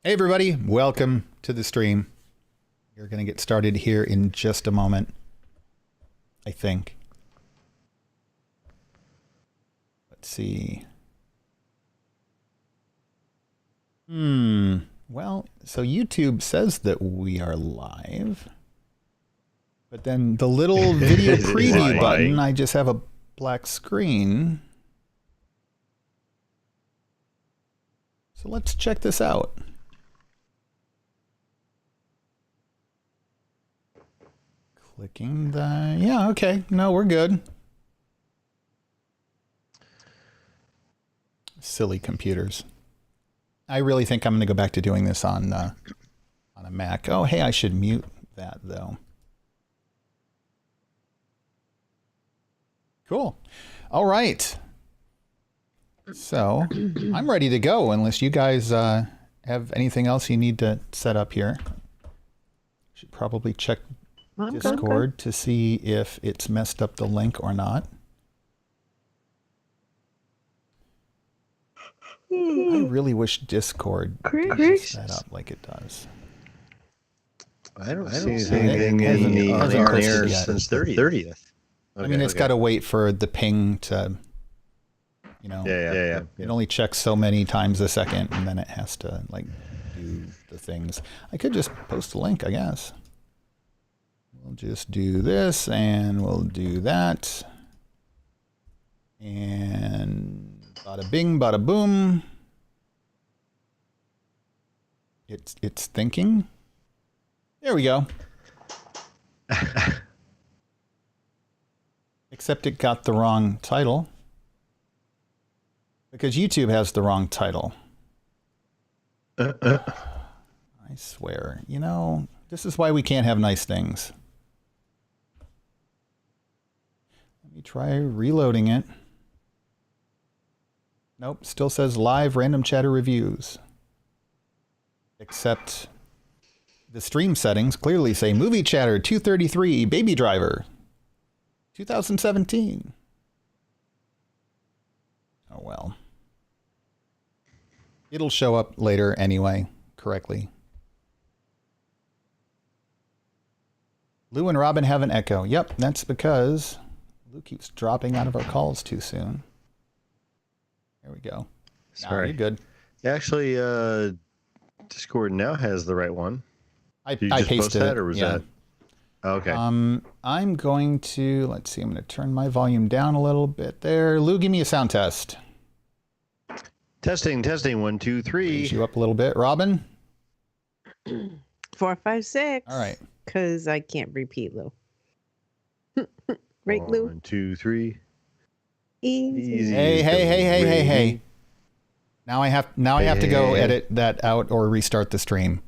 Hey everybody, welcome to the stream. We're going to get started here in just a moment, I think. Let's see. Well, so YouTube says that we are live. But then the little video preview button, I just have a black screen. So let's check this out. Clicking the... Yeah, okay. No, we're good. Silly computers. I really think I'm going to go back to doing this on a Mac. Oh, hey, I should mute that, though. Cool. All right. So, I'm ready to go, unless you guys have anything else you need to set up here. Should probably check Discord to see if it's messed up the link or not. I really wish Discord could set up like it does. I don't see anything in the air since the 30th. Okay, I mean, it's got to wait for the ping to, you know. Yeah. It only checks so many times a second, and then it has to, like, do the things. I could just post a link, I guess. We'll just do this, and we'll do that. And bada bing, bada boom. It's thinking. There we go. Except it got the wrong title. Because YouTube has the wrong title. I swear. You know, this is why we can't have nice things. Let me try reloading it. Nope, still says live random chatter reviews. Except the stream settings clearly say movie chatter 233 Baby Driver 2017. Oh well. It'll show up later anyway, correctly. Lou and Robin have an echo. Yep, that's because Lou keeps dropping out of our calls too soon. There we go. Sorry. You're good. Actually, Discord now has the right one. I Did you just pasted post that, it. or was that? Oh, okay. I'm going to, let's see, I'm going to turn my volume down a little bit there. Lou, give me a sound test. Testing, 1, 2, 3. Raise you up a little bit. Robin? 4, 5, 6. All right. Because I can't repeat, Lou. Right, Lou? 1, 2, 3. Easy. Hey. Now I have to go edit that out or restart the stream.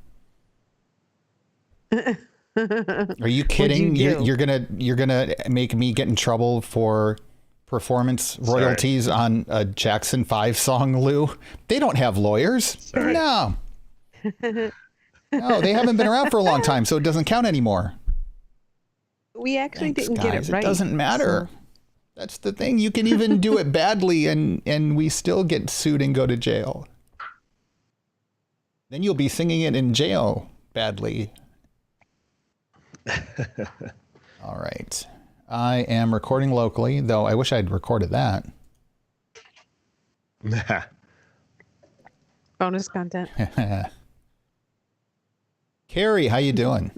Are you kidding? You're gonna make me get in trouble for performance royalties on a Jackson 5 song, Lou? They don't have lawyers. Sorry. No, they haven't been around for a long time, so it doesn't count anymore. We actually Thanks, didn't guys. get it right. It doesn't matter. So. That's the thing. You can even do it badly and we still get sued and go to jail. Then you'll be singing it in jail badly. All right. I am recording locally, though I wish I'd recorded that. Bonus content. Carrie, how you doing?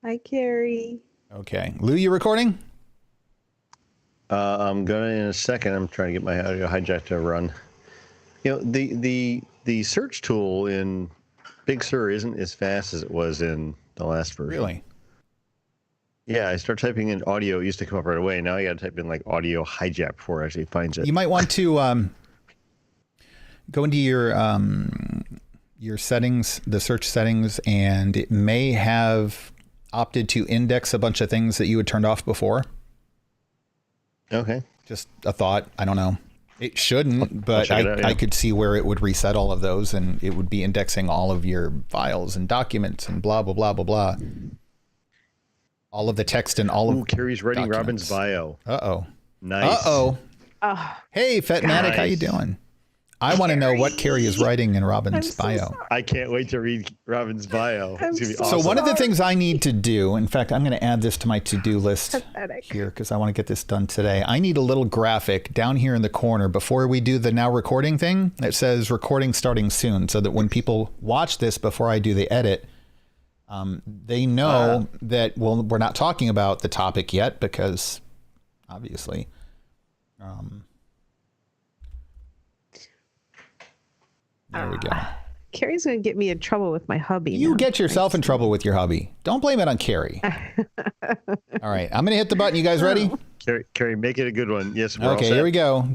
Hi, Carrie. Okay. Lou, you recording? I'm gonna in a second. I'm trying to get my audio hijack to run. You know, the search tool in Big Sur isn't as fast as it was in the last version. Really? Yeah, I start typing in audio. It used to come up right away. Now you got to type in like audio hijack before it actually finds it. You might want to go into your settings, the search settings, and it may have opted to index a bunch of things that you had turned off before. Okay. Just a thought. I don't know. It shouldn't, but I could see where it would reset all of those, and it would be indexing all of your files and documents and blah, blah, blah, blah, blah. All of the text and all of Carrie's writing documents. Robin's bio. Uh-oh. Nice. Uh-oh. Oh, Hey, Fetmatic, how you Nice. doing? I want to know what Carrie is writing in Robin's bio. Sorry. I can't wait to read Robin's bio. It's gonna be so awesome. So one of the things I need to do, in fact, I'm going to add this to my to-do list Pathetic. here because I want to get this done today. I need a little graphic down here in the corner before we do the now recording thing that says recording starting soon, so that when people watch this before I do the edit, they know that, well, we're not talking about the topic yet because obviously. There we go. Carrie's going to get me in trouble with my hubby. You now. get yourself in trouble with your hubby. Don't blame it on Carrie. All right, I'm going to hit the button. You guys ready? Carrie, make it a good one. Yes, we're all Okay, set. here we go.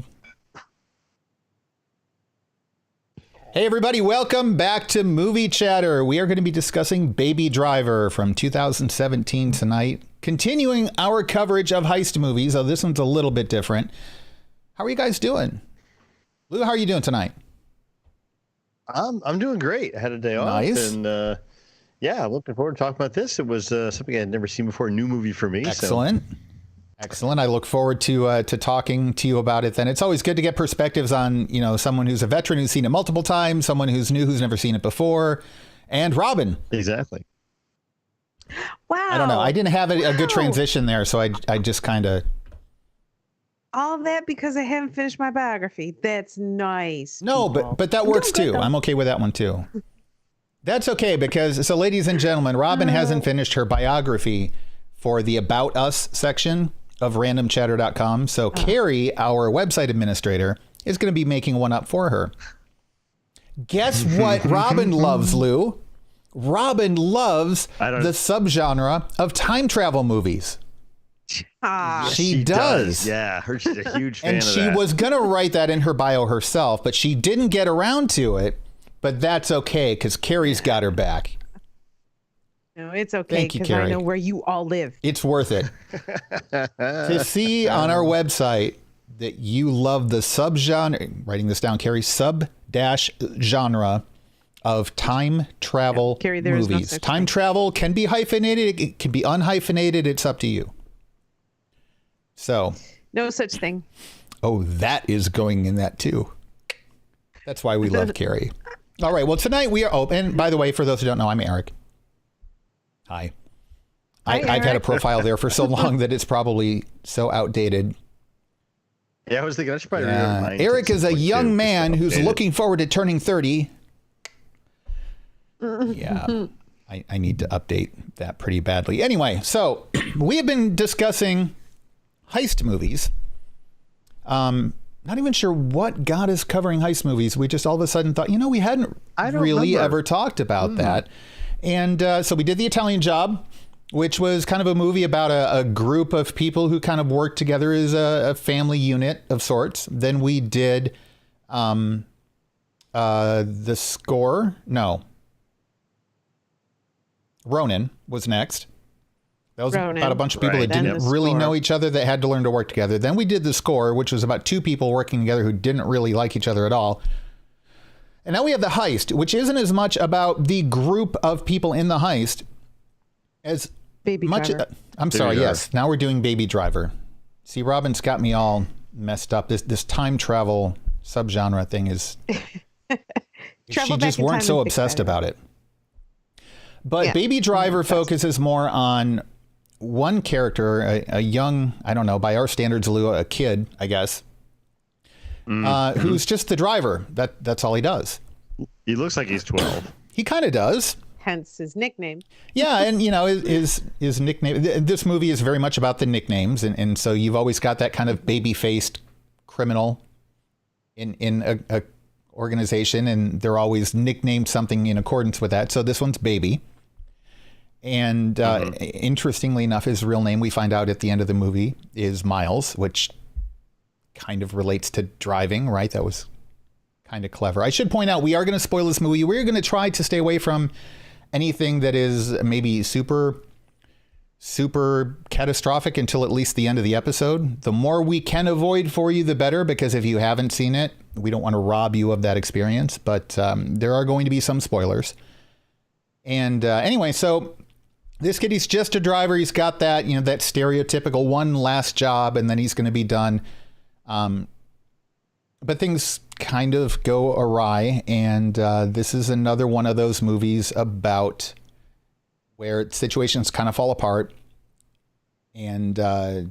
Hey, everybody. Welcome back to Movie Chatter. We are going to be discussing Baby Driver from 2017 tonight, continuing our coverage of heist movies. Oh, this one's a little bit different. How are you guys doing? Lou, how are you doing tonight? I'm doing great. I had a day off. Nice. And yeah, looking forward to talking about this. It was something I had never seen before, a new movie for me. Excellent. Excellent. I look forward to talking to you about it then. It's always good to get perspectives on, you know, someone who's a veteran who's seen it multiple times, someone who's new who's never seen it before, and Robin. Exactly. Wow. I don't know. I didn't have a good Wow. transition there, so I just kind of... All of that because I haven't finished my biography. That's nice. No, people. but that I'm works doing too. good, though. I'm okay with that one too. That's okay because, so ladies and gentlemen, Robin hasn't finished her biography for the About Us section of RandomChatter.com. So Carrie, our website administrator, is going to be making one up for her. Guess what Robin loves, Lou? Robin loves the subgenre of time travel movies. Ah, She does. Yeah, she's a huge fan And of she that. was going to write that in her bio herself, but she didn't get around to it. But that's okay because Carrie's got her back. no, it's okay Thank you, because I Carrie. know where you all live. It's worth it. To see on our website that you love the subgenre, writing this down, Carrie, sub-genre of time travel Carrie, there is no movies. such Time thing. travel can be hyphenated. It can be unhyphenated. It's up to you. So, No such thing. oh, that is going in that too. That's why we love Carrie. All right. Well, tonight we are. Oh, and by the way, for those who don't know, I'm Eric. Hi. I've had a Eric. profile there for so long that it's probably so outdated. Yeah, I was thinking I should probably read mine. Eric is a young man who's updated. looking forward to turning 30. Yeah, I need to update that pretty badly. Anyway, so we have been discussing heist movies. Not even sure what got us covering heist movies. We just all of a sudden thought, you know, we hadn't I don't really remember. ever talked about that. And so we did The Italian Job, which was kind of a movie about a group of people who kind of work together as a family unit of sorts. Then we did The Score. No. Ronin was next. That was Ronin. about a bunch of people Right. that Then didn't The really Score. know each other, that had to learn to work together. Then we did The Score, which was about two people working together who didn't really like each other at all. And now we have The Heist, which isn't as much about the group of people in the heist as Baby much. Driver. I'm Baby sorry. Driver. Yes. Now we're doing Baby Driver. See, Robin's got me all messed up. This time travel subgenre thing is. Travel She back just in weren't time so and fix obsessed that. about it. But Yeah. Baby Driver focuses more on one character, a young, I don't know, by our standards, Lou, a kid, I guess, who's just the driver. That's all he does. He looks like he's 12. He kind of does. Hence his nickname. Yeah, and you know, his nickname. This movie is very much about the nicknames, and so you've always got that kind of baby-faced criminal in a organization, and they're always nicknamed something in accordance with that. So this one's Baby. And interestingly enough, his real name, we find out at the end of the movie, is Miles, which kind of relates to driving, right? That was kind of clever. I should point out, we are going to spoil this movie. We're going to try to stay away from anything that is maybe super catastrophic until at least the end of the episode. The more we can avoid for you, the better, because if you haven't seen it, we don't want to rob you of that experience. But there are going to be some spoilers. And anyway, so this kid, he's just a driver. He's got that, you know, that stereotypical one last job and then he's going to be done. But things kind of go awry, and this is another one of those movies about where situations kind of fall apart. And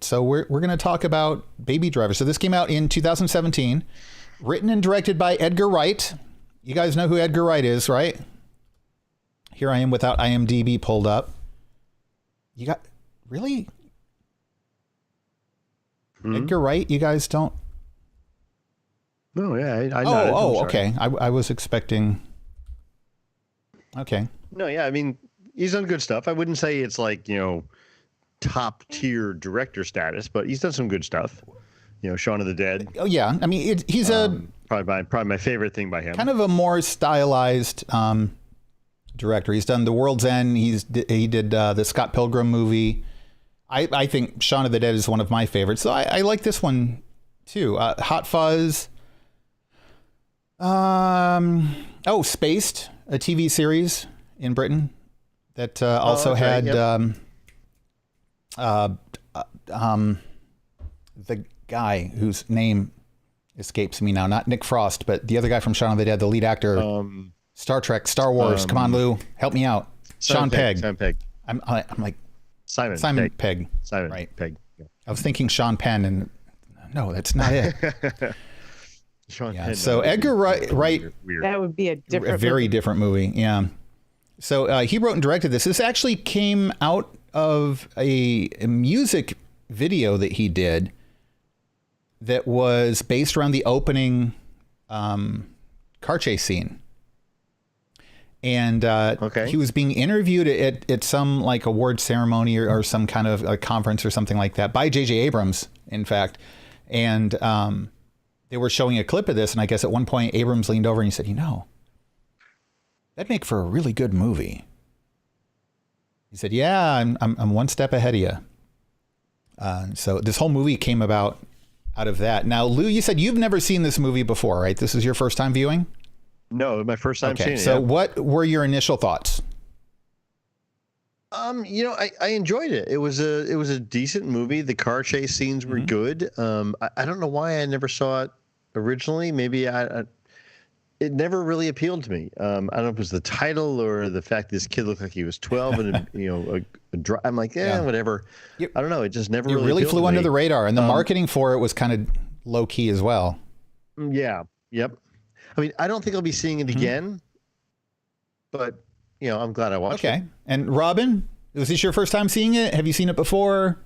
so we're going to talk about Baby Driver. So this came out in 2017, written and directed by Edgar Wright. You guys know who Edgar Wright is, right? Here I am without IMDb pulled up. You got, really? Edgar Wright, you guys don't? No, yeah, I know. Oh, okay. I was expecting. Okay. No, yeah, I mean, he's done good stuff. I wouldn't say it's like, top tier director status, but he's done some good stuff. Shaun of the Dead. Oh yeah, I mean he's probably my favorite thing by him. Kind of a more stylized director. He's done The World's End. He did the Scott Pilgrim movie. I think Shaun of the Dead is one of my favorites. So I like this one too. Hot Fuzz. Spaced, a TV series in Britain that also had. Yep. The guy whose name escapes me now, not Nick Frost, but the other guy from Shaun of the Dead, the lead actor, Star Trek, Star Wars. Come on, Lou, help me out. Sean Pegg. Simon Pegg. I'm like Simon Pegg. Simon right. Pegg. Yeah. I was thinking Sean Penn, and no, that's not it. Sean yeah. Penn. So Edgar Wright. Weird. That would be a very different movie. Yeah. So he wrote and directed this. This actually came out of a music video that he did that was based around the opening car chase scene. And he was being interviewed at some like award ceremony or some kind of a conference or something like that by J.J. Abrams, in fact. And they were showing a clip of this. And I guess at one point Abrams leaned over and he said, that'd make for a really good movie. He said, yeah, I'm one step ahead of you. So this whole movie came out of that. Now, Lou, you said you've never seen this movie before, right? This is your first time viewing? No, my first time seeing it. So what were your initial thoughts? I enjoyed it. It was a decent movie. The car chase scenes were good. I don't know why I never saw it originally. Maybe it never really appealed to me. I don't know if it was the title or the fact this kid looked like he was 12 and I'm like, whatever. I don't know. It just never really flew under the radar, and the marketing for it was kind of low key as well. Yeah. Yep. I mean, I don't think I'll be seeing it again, but I'm glad I watched it. Okay. And Robin, was this your first time seeing it? Have you seen it before?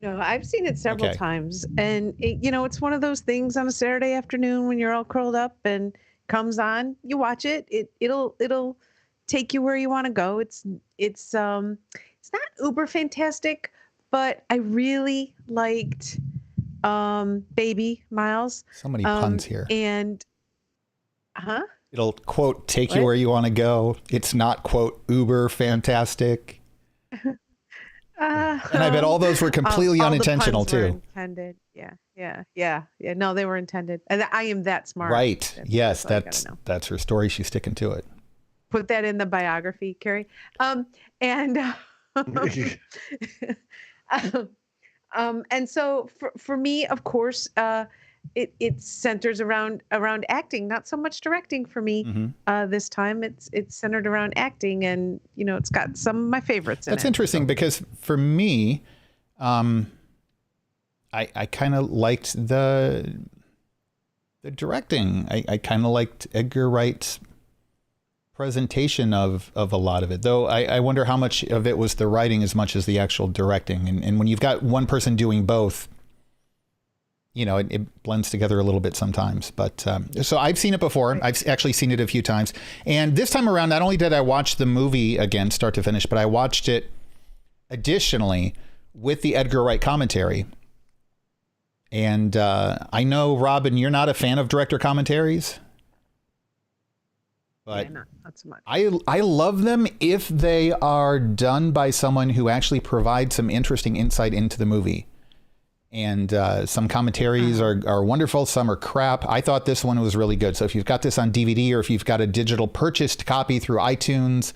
No, I've seen it several times, and it's one of those things on a Saturday afternoon when you're all curled up and comes on, you watch it. It'll take you where you want to go. It's not uber fantastic, but I really liked Baby Miles. So many puns here. And it'll quote take you where you want to go. It's not quote uber fantastic. And I bet all those were completely unintentional too. Intended. Yeah. No, they were intended. And I am that smart. Right. Yes, that's her story. She's sticking to it. Put that in the biography, Carrie. And so for me, of course, it centers around acting, not so much directing for me. This time it's centered around acting, and it's got some of my favorites in it. That's interesting because for me, I kind of liked the directing. I kind of liked Edgar Wright's presentation of a lot of it, though I wonder how much of it was the writing as much as the actual directing. And when you've got one person doing both, it blends together a little bit sometimes. But so I've seen it before. I've actually seen it a few times. And this time around, not only did I watch the movie again, start to finish, but I watched it additionally with the Edgar Wright commentary. And I know, Robin, you're not a fan of director commentaries. But not so much. I love them if they are done by someone who actually provides some interesting insight into the movie. And some commentaries are wonderful. Some are crap. I thought this one was really good. So if you've got this on DVD or if you've got a digital purchased copy through iTunes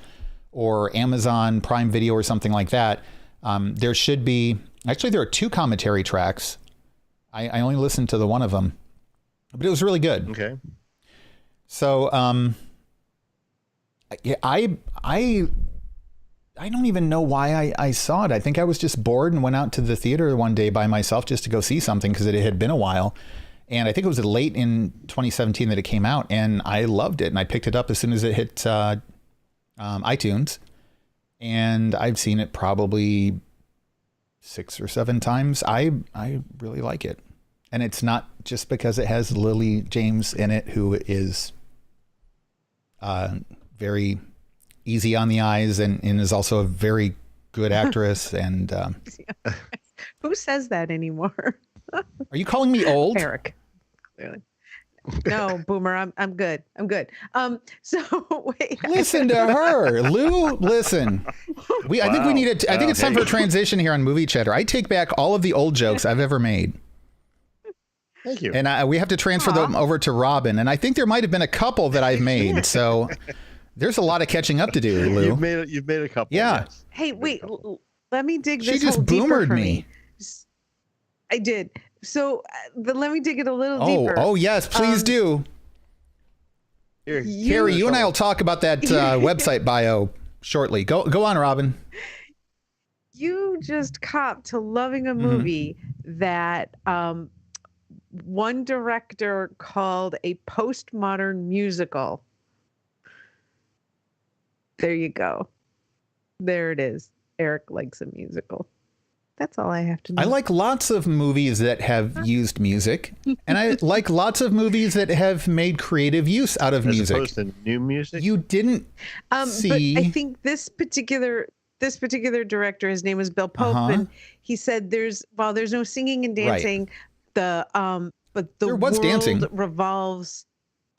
or Amazon Prime Video or something like that, there should be... Actually, there are two commentary tracks. I only listened to the one of them. but it was really good. Okay. So, yeah, I don't even know why I saw it. I think I was just bored and went out to the theater one day by myself just to go see something because it had been a while. And I think it was late in 2017 that it came out, and I loved it. And I picked it up as soon as it hit iTunes. And I've seen it probably 6 or 7 times. I really like it. And it's not just because it has Lily James in it, who is very easy on the eyes and is also a very good actress. And who says that anymore? Are you calling me old? Eric. Clearly. No, Boomer, I'm good. I'm good. So wait. Listen to her, Lou. Listen, I think we need I think it's time for a transition here on Movie Chatter. I take back all of the old jokes I've ever made. Thank you. And we have to transfer them over to Robin. And I think there might have been a couple that I've made. So there's a lot of catching up to do, Lou. You've made a couple. Yeah. Yes. Hey, wait. Let me dig this. She just hole deeper boomered for me. I did. So let me dig it a little deeper. Oh, yes, please do. Carrie, you and I will talk about that website bio shortly. Go on, Robin. You just copped to loving a movie that one director called a postmodern musical. There you go. There it is. Eric likes a musical. That's all I have to know. I like lots of movies that have used music, and I like lots of movies that have made creative use out of music. As opposed to new music? You didn't see... But I think this particular director, his name was Bill Pope, and he said while there's no singing and dancing, but the there was world dancing. Revolves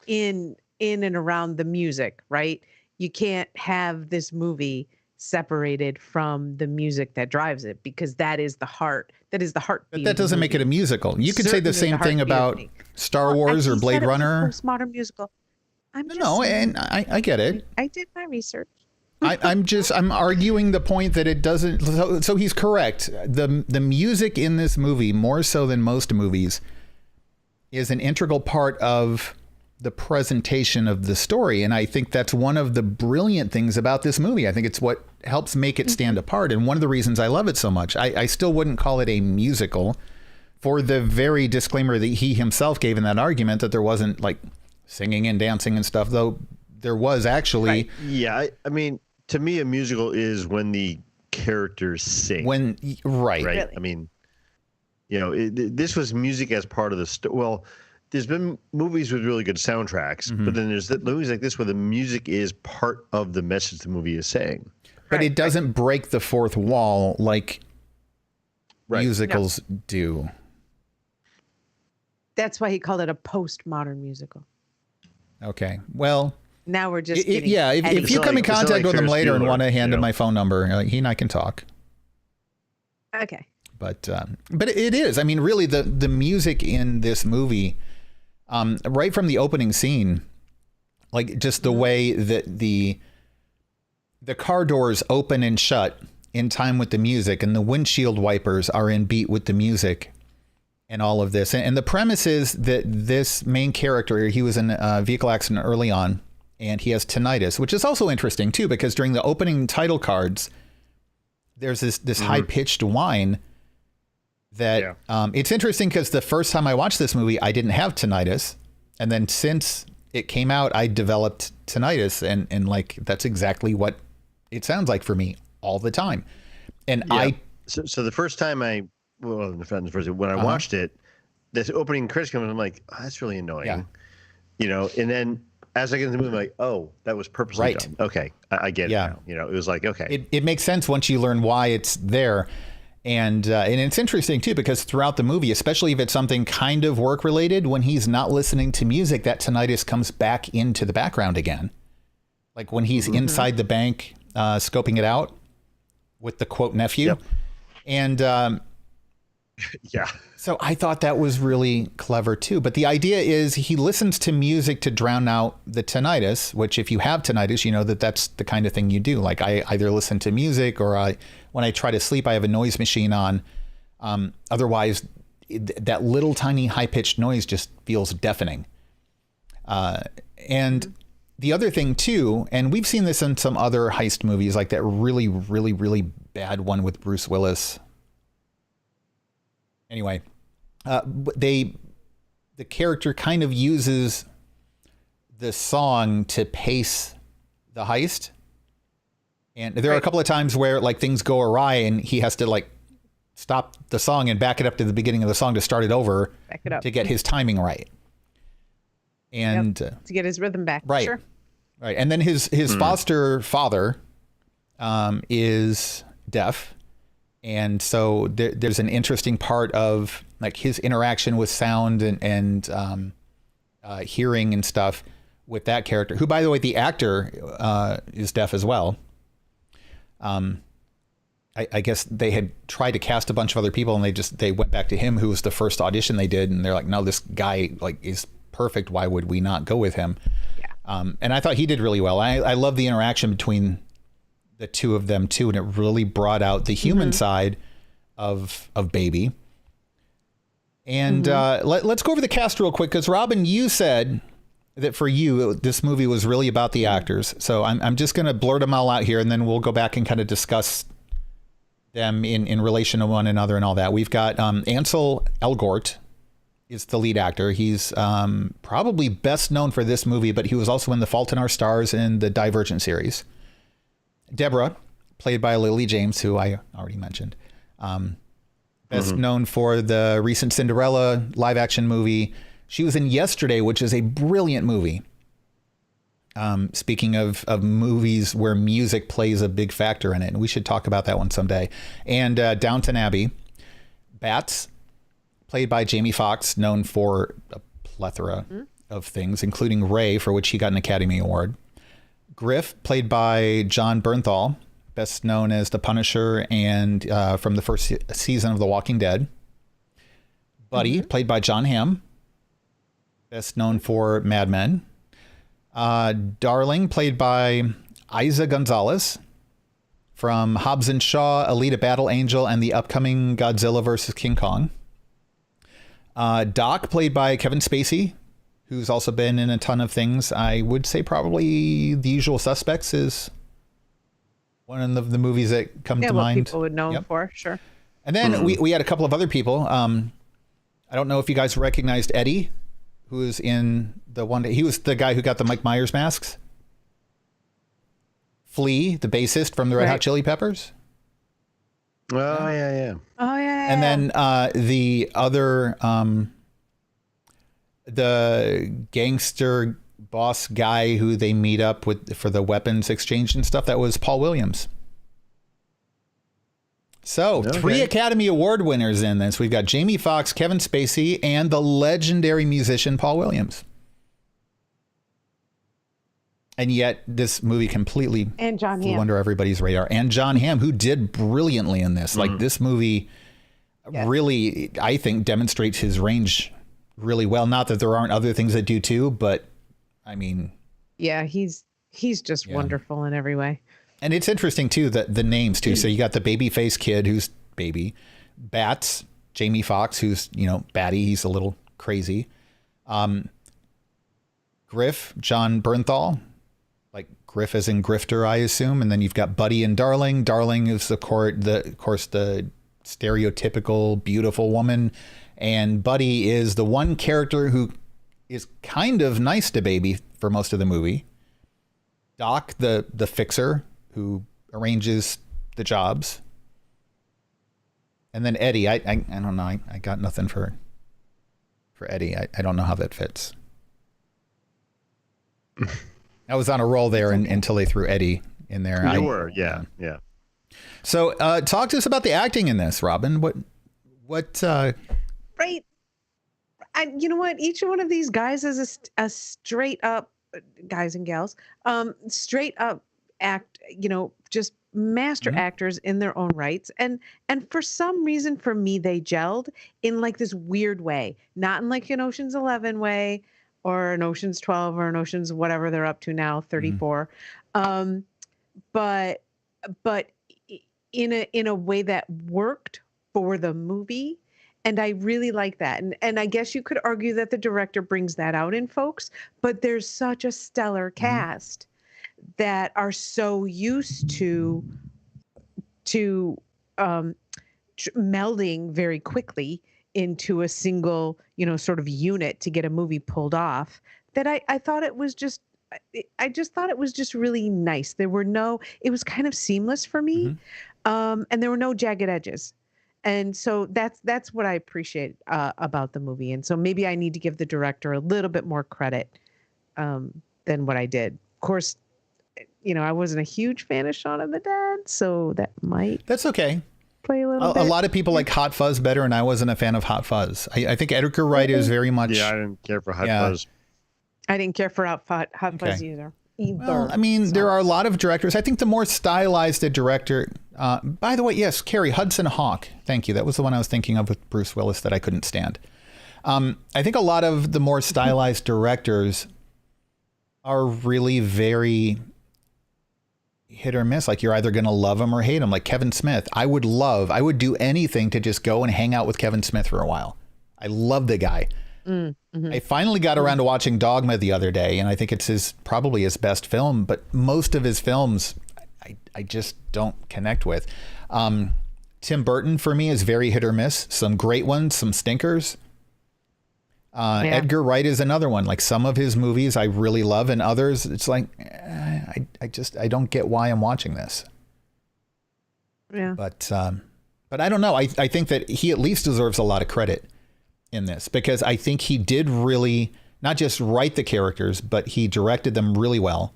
in and around the music, right? You can't have this movie separated from the music that drives it, because that is the heart. That is the heartbeat. But that doesn't make it a musical. You could say the same thing about Star Wars or Blade Runner. Postmodern musical. And I get it. I did my research. I'm arguing the point that it doesn't. So he's correct. The music in this movie, more so than most movies, is an integral part of the presentation of the story. And I think that's one of the brilliant things about this movie. I think it's what helps make it stand apart. And one of the reasons I love it so much. I still wouldn't call it a musical, for the very disclaimer that he himself gave in that argument that there wasn't like singing and dancing and stuff, though there was actually. Right. Yeah. I mean, to me, a musical is when the characters sing. Right. Really? I mean, this was music as part of the story. Well, there's been movies with really good soundtracks, but then there's movies like this where the music is part of the message the movie is saying. But it doesn't break the fourth wall like musicals do. That's why he called it a postmodern musical. Okay. Well, now we're just if you come in contact with him later and want to hand him my phone number, he and I can talk. Okay. But it is. I mean, really, the music in this movie, right from the opening scene, like just the way that the car doors open and shut in time with the music, and the windshield wipers are in beat with the music, and all of this. And the premise is that this main character, he was in a vehicle accident early on, and he has tinnitus, which is also interesting too, because during the opening title cards, there's this high-pitched whine that it's interesting, because the first time I watched this movie, I didn't have tinnitus. And then since it came out, I developed tinnitus, and like, that's exactly what it sounds like for me all the time. And so the first time when I watched it, this opening credits comes, I'm like, oh, that's really annoying. Yeah. And then as I get into the movie, I'm like, oh, that was purposely done. Okay. I get it now. It was like, okay. It makes sense once you learn why it's there. And it's interesting, too, because throughout the movie, especially if it's something kind of work related, when he's not listening to music, that tinnitus comes back into the background again. Like when he's inside the bank, scoping it out with the quote nephew. Yep. And so I thought that was really clever, too. But the idea is he listens to music to drown out the tinnitus, which if you have tinnitus, you know that's the kind of thing you do. Like I either listen to music, or when I try to sleep, I have a noise machine on. Otherwise, that little tiny high pitched noise just feels deafening. And the other thing too, and we've seen this in some other heist movies, like that really, really, really bad one with Bruce Willis. Anyway, the character kind of uses the song to pace the heist. And there are a couple of times where like things go awry and he has to like stop the song and back it up to the beginning of the song to start it over to get his timing right. And to get his rhythm back. Right. Sure. Right. And then his foster father is deaf. And so there's an interesting part of like his interaction with sound and hearing and stuff with that character, who, by the way, the actor is deaf as well. I guess they had tried to cast a bunch of other people and they went back to him, who was the first audition they did. And they're like, no, this guy like is perfect. Why would we not go with him? Yeah. And I thought he did really well. I love the interaction between the two of them too. And it really brought out the human side of Baby. And let's go over the cast real quick. Cause Robin, you said that for you, this movie was really about the actors. So I'm just going to blurt them all out here and then we'll go back and kind of discuss them in relation to one another and all that. We've got Ansel Elgort is the lead actor. He's probably best known for this movie, but he was also in The Fault in Our Stars and the Divergent series. Deborah, played by Lily James, who I already mentioned. Best known for the recent Cinderella live action movie. She was in Yesterday, which is a brilliant movie. Speaking of movies where music plays a big factor in it, and we should talk about that one someday. And Downton Abbey. Bats, played by Jamie Foxx, known for a plethora of things, including Ray, for which he got an Academy Award. Griff, played by Jon Bernthal, best known as the Punisher and from the first season of The Walking Dead. Buddy, played by Jon Hamm, best known for Mad Men. Darling, played by Isa Gonzalez from Hobbs and Shaw, Alita Battle Angel, and the upcoming Godzilla vs. King Kong. Doc, played by Kevin Spacey, who's also been in a ton of things. I would say probably The Usual Suspects is one of the movies that come to mind. People would know him for, sure. And then we had a couple of other people. I don't know if you guys recognized Eddie, who is in the one. He was the guy who got the Mike Myers masks. Flea, the bassist from the Red Hot Chili Peppers. Oh, yeah. Oh, yeah. And then the other, the gangster boss guy who they meet up with for the weapons exchange and stuff, that was Paul Williams. So 3 Academy Award winners in this. We've got Jamie Foxx, Kevin Spacey, and the legendary musician Paul Williams. And yet this movie completely flew under everybody's radar. And Jon Hamm, who did brilliantly in this. Like this movie really, I think, demonstrates his range really well. Not that there aren't other things that do too, but I mean. Yeah, he's just wonderful in every way. And it's interesting too, that the names too. So you got the baby face kid who's Baby. Bats, Jamie Foxx, who's, Batty. He's a little crazy. Griff, Jon Bernthal. Like Griff as in grifter, I assume. And then you've got Buddy and Darling. Darling is of course the stereotypical beautiful woman. And Buddy is the one character who is kind of nice to Baby for most of the movie. Doc, the fixer who arranges the jobs. And then Eddie, I don't know. I got nothing for Eddie. I don't know how that fits. I was on a roll there until they threw Eddie in there. You were, yeah. So talk to us about the acting in this, Robin. What? Right. You know what? Each one of these guys is a straight up, guys and gals, straight up act, just master actors in their own rights. And for some reason, for me, they gelled in like this weird way, not in like an Ocean's 11 way, or an Ocean's 12 or an Ocean's whatever they're up to now, 34. But in a way that worked for the movie And I really like that. And I guess you could argue that the director brings that out in folks, but there's such a stellar cast that are so used to melding very quickly into a single, sort of unit to get a movie pulled off, that I thought it was just, I just thought it was just really nice. It was kind of seamless for me. And there were no jagged edges. And so that's what I appreciate about the movie. And so maybe I need to give the director a little bit more credit than what I did. Of course, I wasn't a huge fan of Shaun of the Dead, so that's okay. Play a little bit. A lot of people like Hot Fuzz better, and I wasn't a fan of Hot Fuzz. I think Edgar Wright is very much. Yeah, I didn't care for Hot Fuzz. I didn't care for Hot Fuzz either. Well, I mean, there are a lot of directors. I think the more stylized a director. By the way, yes, Carrie Hudson Hawk. Thank you. That was the one I was thinking of with Bruce Willis that I couldn't stand. I think a lot of the more stylized directors are really very hit or miss. Like, you're either going to love them or hate them. Like Kevin Smith. I would do anything to just go and hang out with Kevin Smith for a while. I love the guy. I finally got around to watching Dogma the other day, and I think it's probably his best film, but most of his films I just don't connect with. Tim Burton for me is very hit or miss. Some great ones, some stinkers. Edgar Wright is another one. Like, some of his movies I really love, and others it's like I don't get why I'm watching this. Yeah. But I don't know. I think that he at least deserves a lot of credit in this, because I think he did really not just write the characters, but he directed them really well.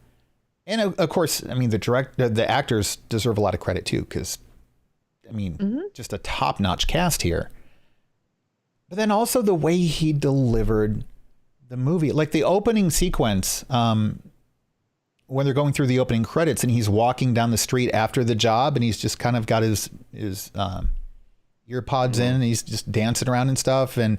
And of course, I mean, the actors deserve a lot of credit too, because I mean, just a top-notch cast here. But then also the way he delivered the movie, like the opening sequence, when they're going through the opening credits and he's walking down the street after the job, and he's just kind of got his ear pods in, and he's just dancing around and stuff, and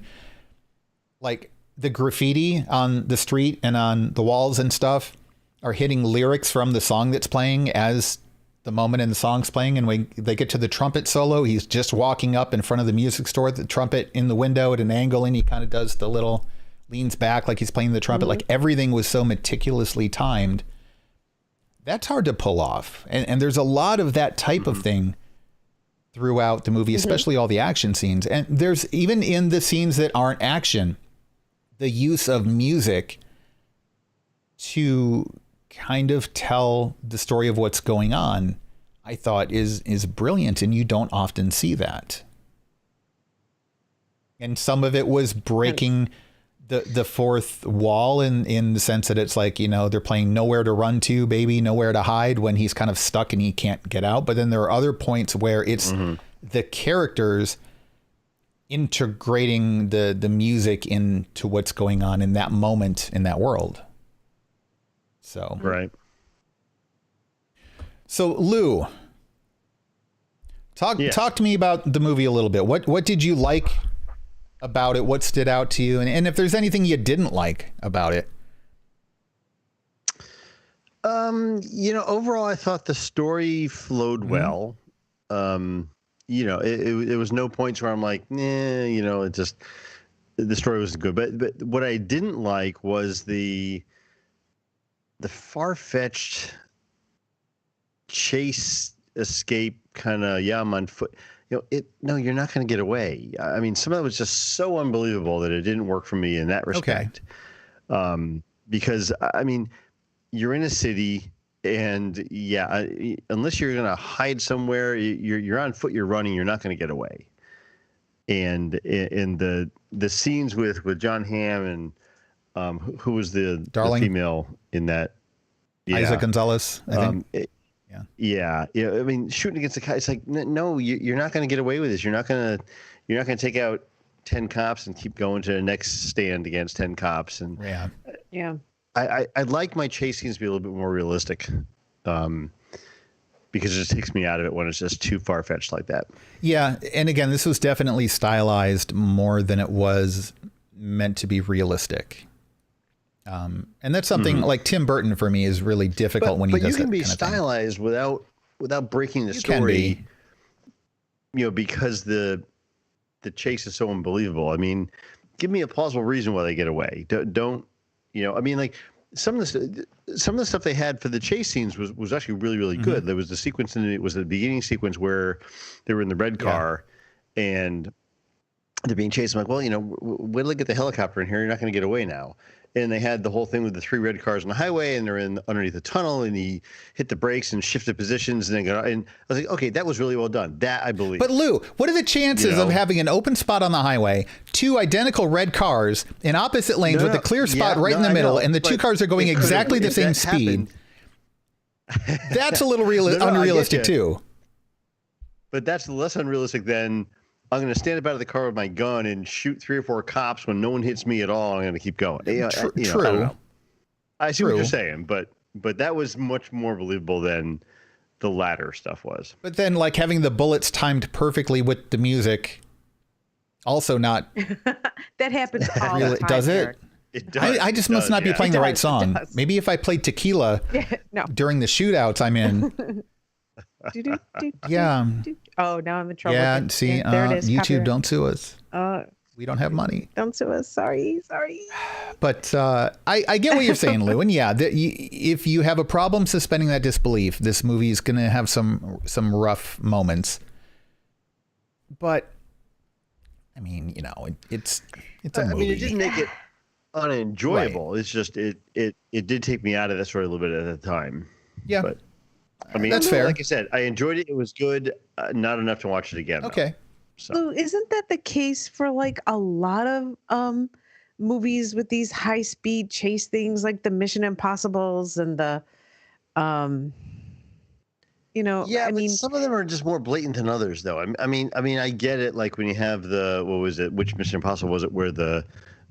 like the graffiti on the street and on the walls and stuff are hitting lyrics from the song that's playing as the moment in the song's playing. And when they get to the trumpet solo, he's just walking up in front of the music store, the trumpet in the window at an angle, and he kind of does the little leans back like he's playing the trumpet. Like, everything was so meticulously timed. That's hard to pull off. And there's a lot of that type of thing throughout the movie, especially all the action scenes. And there's even in the scenes that aren't action, the use of music to kind of tell the story of what's going on, I thought is brilliant. And you don't often see that. And some of it was breaking the fourth wall in the sense that it's like, they're playing Nowhere to Run To, Baby, Nowhere to Hide, when he's kind of stuck and he can't get out. But then there are other points where it's the characters integrating the music into what's going on in that moment in that world. So, right. So Lou, talk to me about the movie a little bit. What did you like about it? What stood out to you? And if there's anything you didn't like about it? Overall, I thought the story flowed well. It was no points where I'm like, it just, the story was good. But what I didn't like was the far-fetched chase escape kind of, I'm on foot. No, you're not going to get away. I mean, some of it was just so unbelievable that it didn't work for me in that respect. Okay. Because, I mean, you're in a city, and unless you're going to hide somewhere, you're on foot, you're running, you're not going to get away. And in the scenes with Jon Hamm and who was the female in that? Isa Gonzalez, I think. Yeah. I mean, shooting against the guy, it's like, no, you're not going to get away with this. You're not going to take out 10 cops and keep going to the next stand against 10 cops. And I'd like my chase scenes to be a little bit more realistic, because it just takes me out of it when it's just too far fetched like that. Yeah, and again, this was definitely stylized more than it was meant to be realistic. And that's something like Tim Burton for me is really difficult when he does that. But you can be stylized without breaking the story. Because the chase is so unbelievable. I mean, give me a plausible reason why they get away. Don't you know? I mean, like some of the stuff they had for the chase scenes was actually really, really good. There was the sequence was the beginning sequence where they were in the red car and they're being chased. I'm like, well, you know, wait till they get the helicopter in here. You're not going to get away now. And they had the whole thing with the 3 red cars on the highway, and they're underneath the tunnel, and he hit the brakes and shifted positions, and then got. And I was like, okay, that was really well done. That I believe. But Lou, what are the chances of having an open spot on the highway, 2 identical red cars in opposite lanes with a clear spot right in the middle, and the 2 cars are going exactly the same speed? That's a little unrealistic too. But that's less unrealistic than I'm going to stand up out of the car with my gun and shoot 3 or 4 cops when no one hits me at all. I'm going to keep going. True. I don't know. I see what you're saying, but that was much more believable than the latter stuff was. But then, like, having the bullets timed perfectly with the music, also not. That happens all the time. Does it? It does. I just must not be playing the right song. Maybe if I played Tequila during the shootouts I'm in. Yeah. Oh, now I'm in trouble. Yeah, see, there it is. YouTube, Copyright. don't sue us. We don't have money. Don't sue us. Sorry. But I get what you're saying, Lou. And yeah, if you have a problem suspending that disbelief, this movie is going to have some rough moments. But I mean, you know, it's a movie. I mean, it didn't make it unenjoyable. Right. It's just it did take me out of this for a little bit at the time. Yeah. But I mean, that's fair. Like I said, I enjoyed it. It was good. Not enough to watch it again. Okay. So. Lou, isn't that the case for like a lot of movies with these high speed chase things, like the Mission Impossibles and the, you know? Yeah, I mean, some of them are just more blatant than others, though. I mean, I get it. Like when you have what was it? Which Mission Impossible was it? Where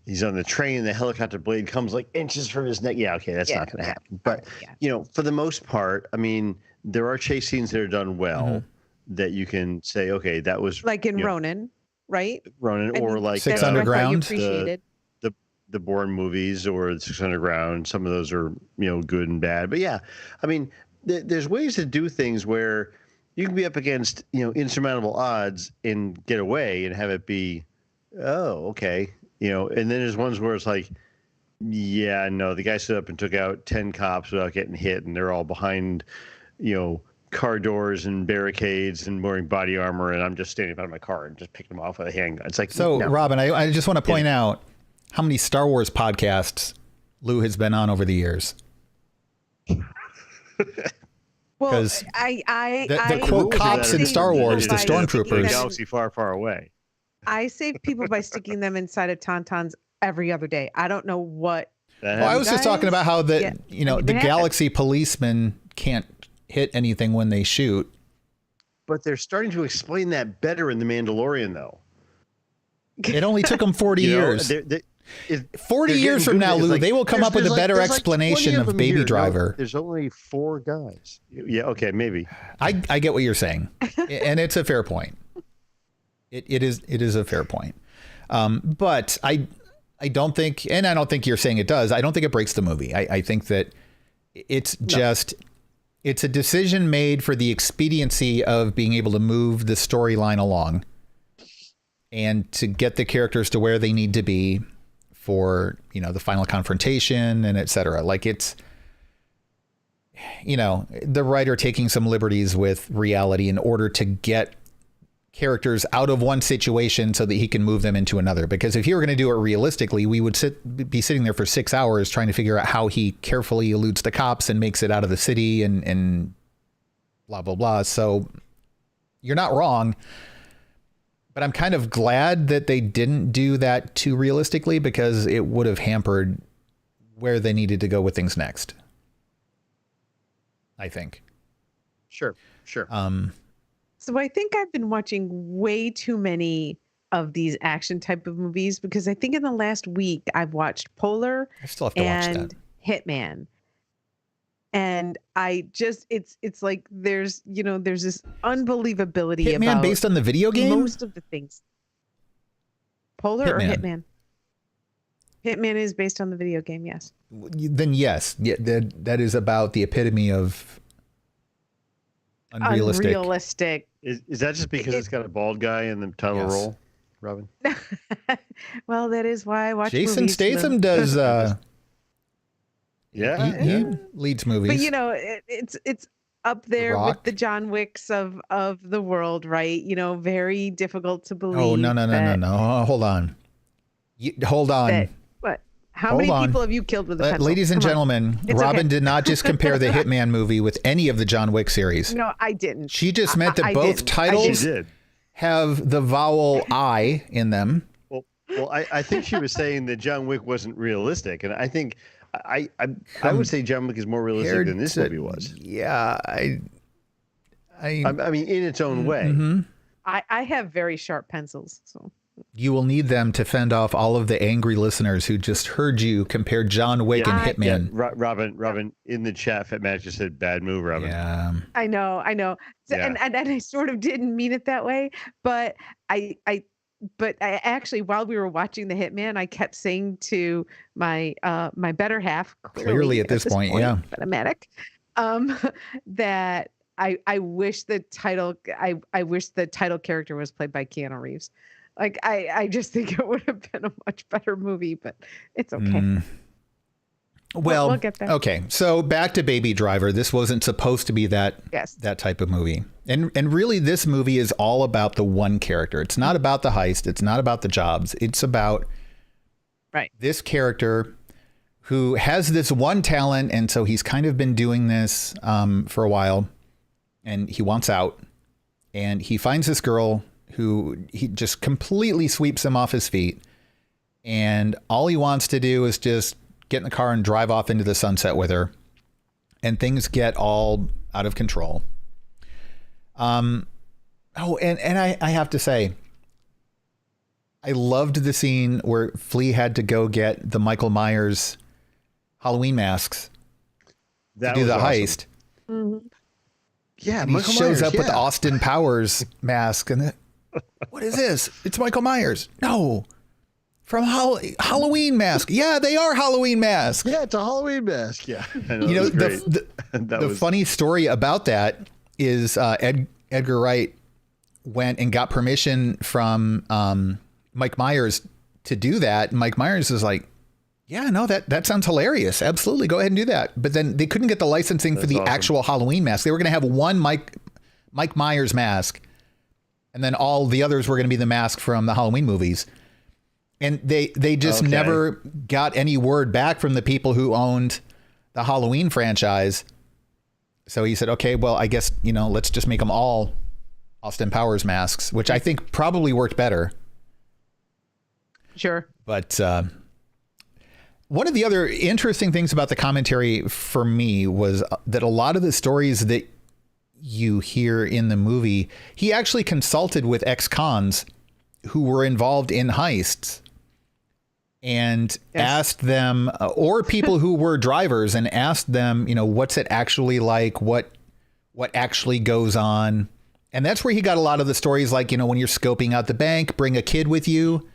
he's on the train, the helicopter blade comes like inches from his neck. Yeah, okay, that's not going to happen. But you know, for the most part, I mean, there are chase scenes that are done well. That you can say, okay, that was like in Ronin, right? Ronin, or like 6 Underground, the Bourne movies, or the 6 Underground. Some of those are good and bad, but yeah, I mean, there's ways to do things where you can be up against insurmountable odds and get away and have it be, oh, okay, and then there's ones where it's like, yeah, no, the guy stood up and took out 10 cops without getting hit, and they're all behind, car doors and barricades and wearing body armor, and I'm just standing by my car and just picking them off with a handgun. It's like, so no. Robin, I just want to point out how many Star Wars podcasts Lou has been on over the years. Well, I quote cops in Star Wars, the stormtroopers, galaxy far, far away. I save people by sticking them inside of tauntauns every other day. I don't know what. Well, I was just talking about how the galaxy policemen can't hit anything when they shoot. But they're starting to explain that better in The Mandalorian, though. It only took them 40 years. 40 years from now, Lou, they will come up with a better explanation of Baby Driver. No, there's only 4 guys. Yeah, okay, maybe. I get what you're saying, and it's a fair point. It is a fair point. But I don't think, and I don't think you're saying it does. I don't think it breaks the movie. I think that it's just. It's a decision made for the expediency of being able to move the storyline along and to get the characters to where they need to be for, the final confrontation and et cetera. Like it's, the writer taking some liberties with reality in order to get characters out of one situation so that he can move them into another. Because if you were going to do it realistically, we would be sitting there for 6 hours trying to figure out how he carefully eludes the cops and makes it out of the city and blah, blah, blah. So you're not wrong, but I'm kind of glad that they didn't do that too realistically, because it would have hampered where they needed to go with things next. I think. Sure. So I think I've been watching way too many of these action type of movies, because I think in the last week I've watched Polar and Hitman. And I just, it's like there's this unbelievability Hitman about based on the video game? Most of the things. Polar or Hitman? Hitman is based on the video game, yes. Then yes, that is about the epitome of unrealistic. Is that just because it's got a bald guy in the title role? Robin? Well, that is why I watch Jason movies. Statham does. Yeah, he leads movies. But you know, it's up there with the John Wicks of the world, right? You know, very difficult to believe. Oh no! Hold on. Hold on. What? How many people have you killed with a pencil? Ladies and gentlemen, Robin did not just compare the Hitman movie with any of the John Wick series. No, I didn't. She just meant that both titles have the vowel I in them. Well, I think she was saying that John Wick wasn't realistic, and I think I would say John Wick is more realistic than this movie was. Yeah, I mean, in its own way. Mm-hmm. I have very sharp pencils, so. You will need them to fend off all of the angry listeners who just heard you compare John Wick and Hitman. Yeah, Robin, in the chat, Fat Matt just said bad move, Robin. Yeah. I know. So, yeah. and I sort of didn't mean it that way, but I actually, while we were watching the Hitman, I kept saying to my better half, clearly at this point, yeah, but I'm addict, that I wish the title character was played by Keanu Reeves. Like I just think it would have been a much better movie, but it's okay. Well, we'll get there. Okay. So back to Baby Driver. This wasn't supposed to be that type of movie. And really this movie is all about the one character. It's not about the heist. It's not about the jobs. It's about this character who has this one talent. And so he's kind of been doing this for a while and he wants out and he finds this girl who he just completely sweeps him off his feet. And all he wants to do is just get in the car and drive off into the sunset with her. And things get all out of control. And I have to say, I loved the scene where Flea had to go get the Michael Myers Halloween masks to do the heist. Mm-hmm. Yeah, and he shows up with the Austin Powers mask and what is this? It's Michael Myers. No. From Halloween mask. Yeah, they are Halloween masks. Yeah, it's a Halloween mask. Yeah. You know, the funny story about that is Edgar Wright went and got permission from Mike Myers to do that. And Mike Myers is like, yeah, no, that sounds hilarious. Absolutely. Go ahead and do that. But then they couldn't get the licensing for the actual Halloween mask. They were going to have one Mike Myers mask. And then all the others were going to be the mask from the Halloween movies. And they just never got any word back from the people who owned the Halloween franchise. So he said, okay, well, I guess, let's just make them all Austin Powers masks, which I think probably worked better. Sure. But one of the other interesting things about the commentary for me was that a lot of the stories that you hear in the movie, he actually consulted with ex-cons who were involved in heists and asked them, or people who were drivers, and asked them, what's it actually like? What actually goes on? And that's where he got a lot of the stories, like, when you're scoping out the bank, bring a kid with you.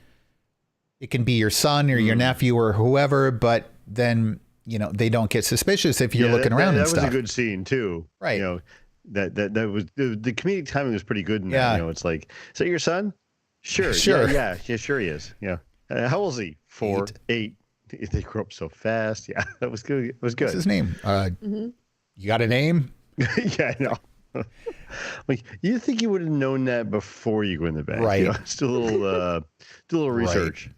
It can be your son or your nephew or whoever, but then, they don't get suspicious if you're looking around and stuff. That was a good scene too. Right. That was the comedic timing was pretty good in that. It's like, is that your son? Sure. Yeah, sure he is. Yeah. How old is he? 4, 8. They grew up so fast. Yeah, that was good. It was good. What's his name? You got a name? Yeah, I know. Like, you think you would have known that before you go in the bank? Right. Just do a little research.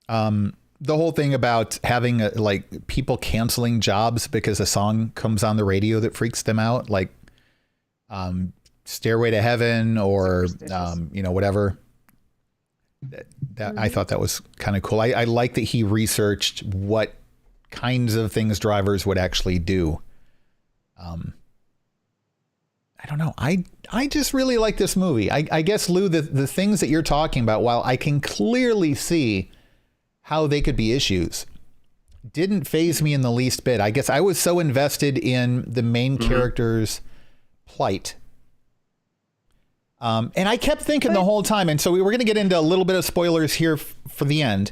Right. The whole thing about having people canceling jobs because a song comes on the radio that freaks them out, like Stairway to Heaven or whatever. That I thought that was kind of cool. I like that he researched what kinds of things drivers would actually do. I don't know. I just really like this movie. I guess, Lou, the things that you're talking about, while I can clearly see how they could be issues, didn't faze me in the least bit. I guess I was so invested in the main character's plight. And I kept thinking the whole time, and so we were going to get into a little bit of spoilers here for the end.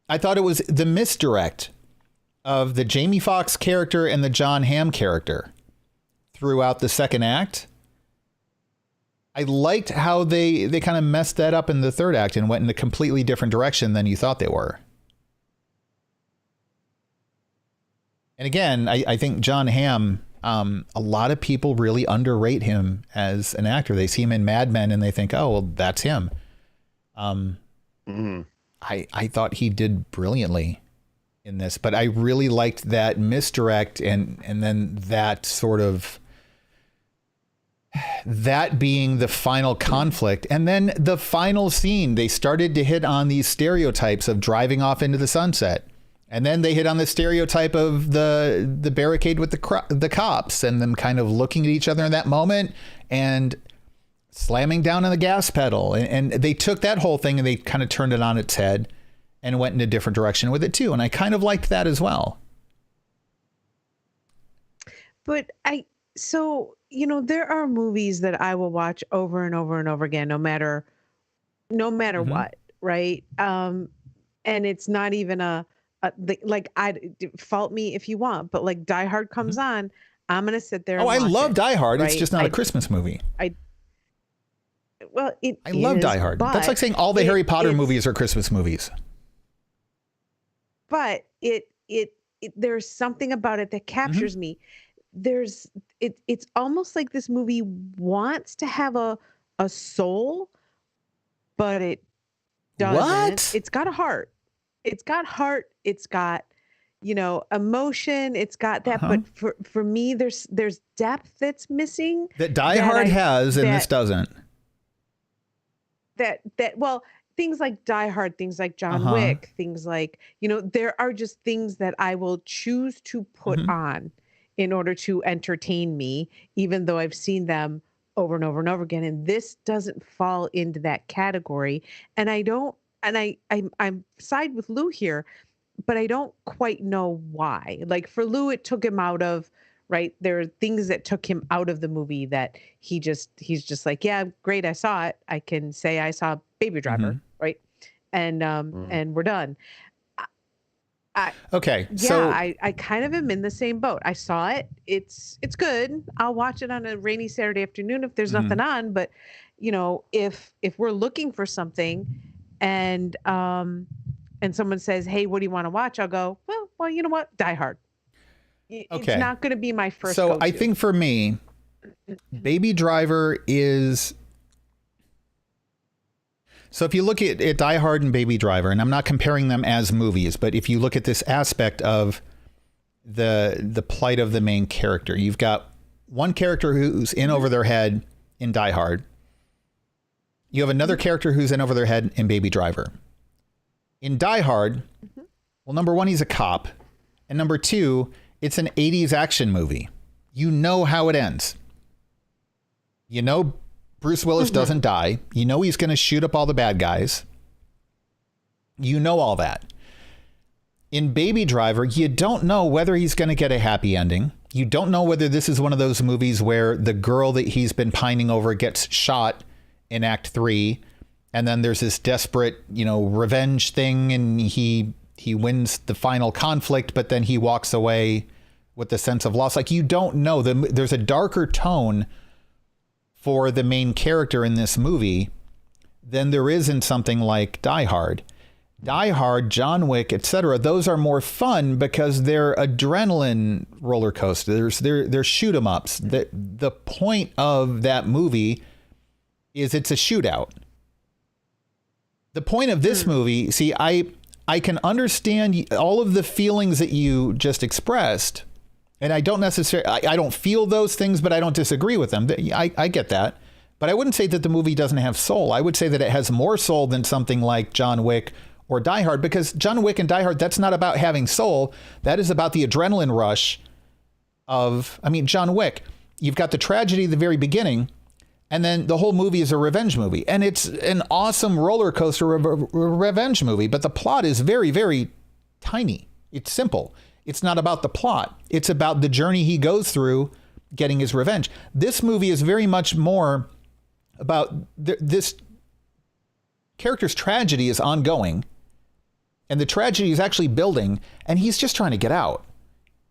I thought it was the misdirect of the Jamie Foxx character and the Jon Hamm character throughout the second act. I liked how they kind of messed that up in the third act and went in a completely different direction than you thought they were. And again, I think Jon Hamm, a lot of people really underrate him as an actor. They see him in Mad Men and they think, oh, well, that's him. I thought he did brilliantly in this, but I really liked that misdirect and then that sort of, that being the final conflict. And then the final scene, they started to hit on these stereotypes of driving off into the sunset. And then they hit on the stereotype of the barricade with the cops and them kind of looking at each other in that moment and slamming down on the gas pedal. And they took that whole thing and they kind of turned it on its head and went in a different direction with it too. And I kind of liked that as well. But there are movies that I will watch over and over and over again, no matter what. Right. And it's not even fault me if you want, but like Die Hard comes on, I'm going to sit there. Oh, and I love Die Hard. Right? It's just not a Christmas movie. I love Die Hard. That's like saying all the Harry Potter movies are Christmas movies. But there's something about it that captures me. It's almost like this movie wants to have a soul, but it doesn't. What? It's got a heart. It's got heart. It's got, emotion. It's got that. But for me, there's depth that's missing. That Die Hard has, and this doesn't. Well, things like Die Hard, things like John Wick, things like, there are just things that I will choose to put on in order to entertain me, even though I've seen them over and over and over again. And this doesn't fall into that category. And I'm side with Lou here, but I don't quite know why. Like for Lou, it took him out of, right? There are things that took him out of the movie that he's just like, yeah, great. I saw it. I can say I saw Baby Driver. Right. And we're done. Okay. Yeah, so I kind of am in the same boat. I saw it. It's good. I'll watch it on a rainy Saturday afternoon if there's nothing on. But if we're looking for something and someone says, hey, what do you want to watch? I'll go, well, you know what? Die Hard. It's not going to be my first So go-to. I think for me, Baby Driver is... So if you look at Die Hard and Baby Driver, and I'm not comparing them as movies, but if you look at this aspect of the plight of the main character, you've got one character who's in over their head in Die Hard. You have another character who's in over their head in Baby Driver. In Die Hard, well, number one, he's a cop. And number two, it's an 80s action movie. You know how it ends. Bruce Willis doesn't die. He's going to shoot up all the bad guys. All that. In Baby Driver, you don't know whether he's going to get a happy ending. You don't know whether this is one of those movies where the girl that he's been pining over gets shot in Act 3. And then there's this desperate, revenge thing. And he wins the final conflict, but then he walks away with the sense of loss. Like, you don't know. There's a darker tone for the main character in this movie than there is in something like Die Hard. Die Hard, John Wick, etc. Those are more fun because they're adrenaline roller coasters. They're shoot 'em ups. The point of that movie is it's a shootout. The point of this movie, see, I can understand all of the feelings that you just expressed. And I don't necessarily, I don't feel those things, but I don't disagree with them. I get that. But I wouldn't say that the movie doesn't have soul. I would say that it has more soul than something like John Wick or Die Hard, because John Wick and Die Hard, that's not about having soul. That is about the adrenaline rush of, John Wick, you've got the tragedy at the very beginning, and then the whole movie is a revenge movie. And it's an awesome roller coaster revenge movie, but the plot is very, very tiny. It's simple. It's not about the plot. It's about the journey he goes through getting his revenge. This movie is very much more about this character's tragedy is ongoing, and the tragedy is actually building, and he's just trying to get out.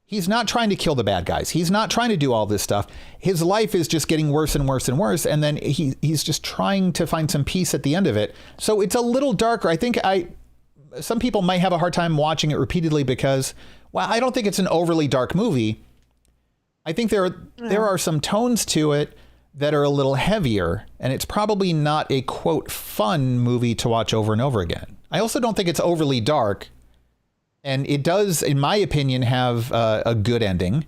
He's not trying to kill the bad guys. He's not trying to do all this stuff. His life is just getting worse and worse and worse. And then he's just trying to find some peace at the end of it. So it's a little darker. I think some people might have a hard time watching it repeatedly because, well, I don't think it's an overly dark movie. I think there are some tones to it that are a little heavier, and it's probably not a, quote, fun movie to watch over and over again. I also don't think it's overly dark. And it does, in my opinion, have a good ending.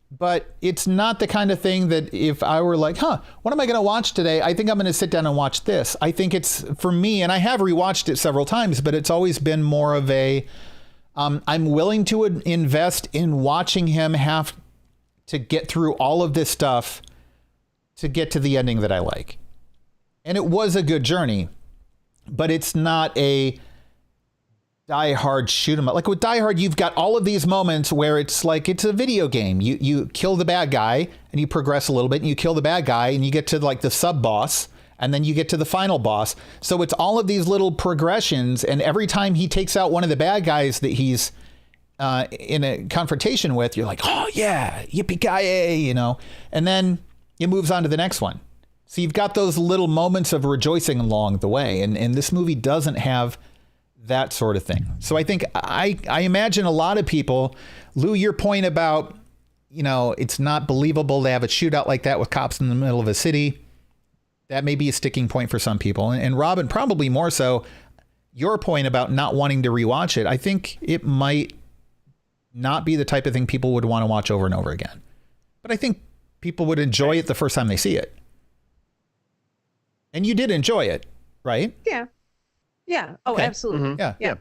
But it's not the kind of thing that if I were like, what am I going to watch today? I think I'm going to sit down and watch this. I think it's, for me, and I have rewatched it several times, but it's always been more of a, I'm willing to invest in watching him have to get through all of this stuff to get to the ending that I like. And it was a good journey, but it's not a Die Hard shoot 'em up. Like with Die Hard, you've got all of these moments where it's like it's a video game. You kill the bad guy and you progress a little bit and you kill the bad guy and you get to like the sub boss and then you get to the final boss. So it's all of these little progressions, and every time he takes out one of the bad guys that he's in a confrontation with, you're like, oh yeah, yippee-ki-yay, you know, and then it moves on to the next one. So you've got those little moments of rejoicing along the way, and this movie doesn't have that sort of thing. So I think I imagine a lot of people, Lou, your point about, you know, it's not believable to have a shootout like that with cops in the middle of a city. That may be a sticking point for some people. And Robin, probably more so, your point about not wanting to rewatch it, I think it might not be the type of thing people would want to watch over and over again. But I think people would enjoy it the first time they see it. And you did enjoy it, right? Yeah. Yeah. Oh, Okay. absolutely. Mm-hmm.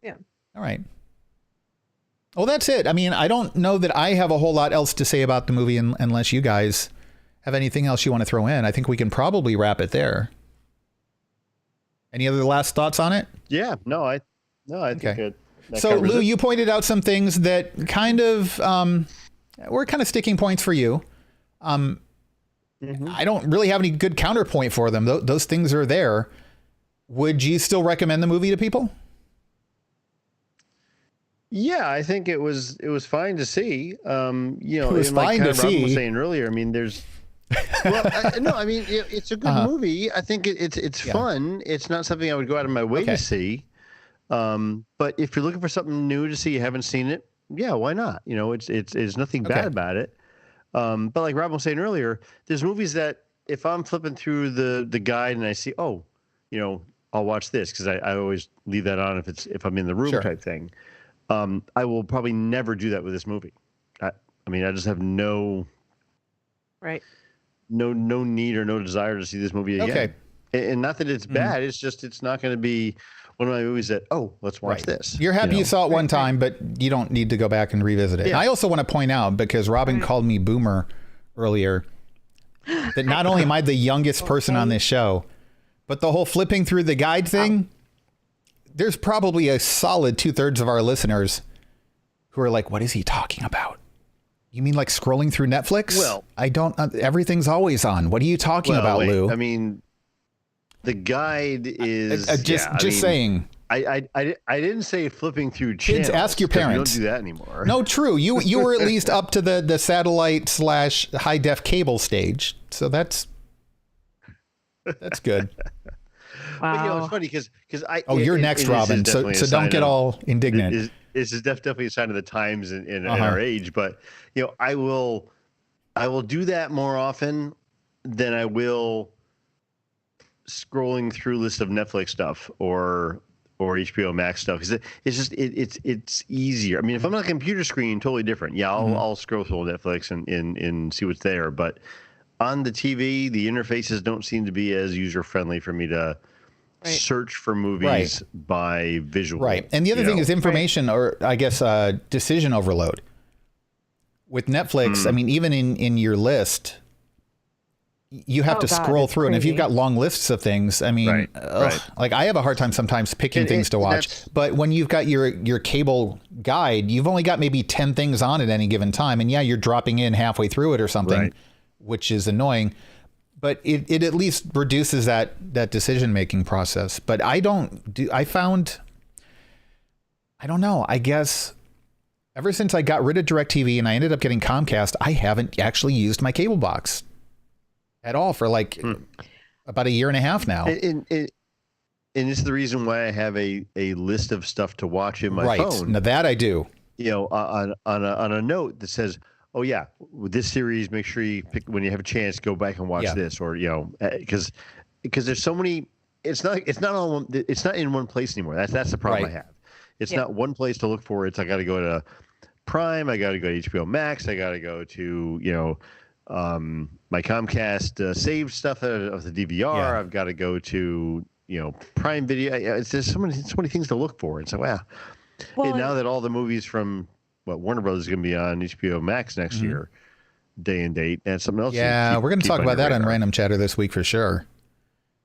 Yeah. All right. Well, that's it. I mean, I don't know that I have a whole lot else to say about the movie unless you guys have anything else you want to throw in. I think we can probably wrap it there. Any other last thoughts on it? Yeah. No, I think Okay. it. That So, covers Lou, it. you pointed out some things that kind of were kind of sticking points for you. I don't really have any good counterpoint for them. Those things are there. Would you still recommend the movie to people? Yeah, I think it was fine to see. You know, It was and like fine kind to of Robin was see. saying earlier, I mean, there's. Well, I mean, it's a good movie. I think it's fun. It's not something I would go out of my way to see. But if you're looking for something new to see, you haven't seen it, yeah, why not? You know, it's nothing bad about it. But like Robin was saying earlier, there's movies that if I'm flipping through the guide and I see, oh, you know, I'll watch this because I always leave that on if I'm in the room type thing. I will probably never do that with this movie. I mean, I just have no need or no desire to see this movie again. Okay. And not that it's bad. It's just it's not going to be one of my movies that, oh, let's watch this. You're happy know? you saw it one time, but you don't need to go back and revisit it. Yeah. And I also want to point out, because Robin called me boomer earlier, that not only am I the youngest person on this show, but the whole flipping through the guide thing, there's probably a solid 2/3 of our listeners who are like, what is he talking about? You mean like scrolling through Netflix? Well, I don't, everything's always on. What are you talking about, Lou? I mean, the guide is just saying. I didn't say flipping through Kids, channels. ask your 'cause parents. We don't do that anymore. No, true. You were at least up to the satellite / high def cable stage. So that's good. Wow. But, you know, it's funny because You're next, Robin. So don't get all indignant. This is definitely a sign of the times in our age. But you know, I will do that more often than I will scrolling through lists of Netflix stuff or HBO Max stuff, because it's easier. I mean, if I'm on a computer screen, totally different. Yeah, I'll scroll through Netflix and see what's there. But on the TV, the interfaces don't seem to be as user friendly for me to search for movies by visual. Right. And the other thing is information, or I guess decision overload. With Netflix, I mean, even in your list, you have to scroll through. And if you've got long lists of things, I mean, like I have a hard time sometimes picking things to watch. But when you've got your cable guide, you've only got maybe 10 things on at any given time. And yeah, you're dropping in halfway through it or something, which is annoying. But it at least reduces that decision-making process. But I don't know. I guess Ever since I got rid of DirecTV and I ended up getting Comcast, I haven't actually used my cable box at all for like about a year and a half now. And it's the reason why I have a list of stuff to watch in my phone. Now that I do. You know, on a note that says, "Oh yeah, with this series, make sure you pick when you have a chance, go back and watch this," or you know, because there's so many. It's not in one place anymore. That's the problem I have. It's not one place to look for. It's I got to go to Prime. I got to go to HBO Max. I got to go to my Comcast saved stuff of the DVR. Yeah. I've got to go to Prime Video. It's just so many things to look for. It's like wow. Well, and now that all the movies from Warner Brothers is going to be on HBO Max next year, day and date, and something else. Yeah, we're going to talk about that on Random Chatter this week for sure.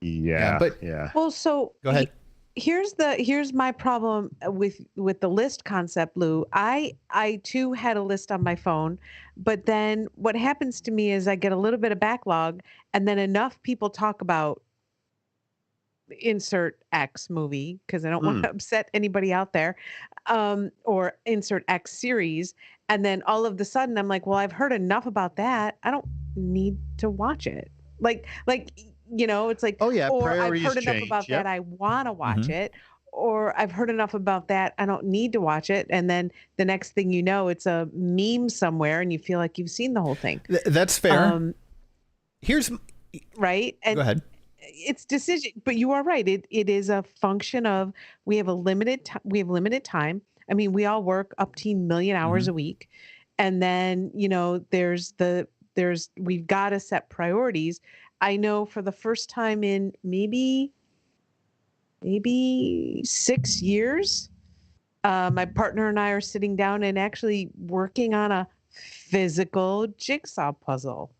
Yeah. Well, so go ahead. Here's my problem with the list concept, Lou. I too had a list on my phone, but then what happens to me is I get a little bit of backlog, and then enough people talk about insert X movie because I don't want to upset anybody out there, or insert X series, and then all of the sudden I'm like, well, I've heard enough about that. I don't need to watch it. Like it's like, oh yeah, or I've heard change. enough about that. I want to watch it, or I've heard enough about that. I don't need to watch it. And then the next thing you know, it's a meme somewhere, and you feel like you've seen the whole thing. That's fair. Here's right. And go ahead. It's decision, but you are right. It is a function of we have limited time. I mean, we all work up to 1 million hours a week, and then we've got to set priorities. I know for the first time in maybe 6 years, my partner and I are sitting down and actually working on a physical jigsaw puzzle.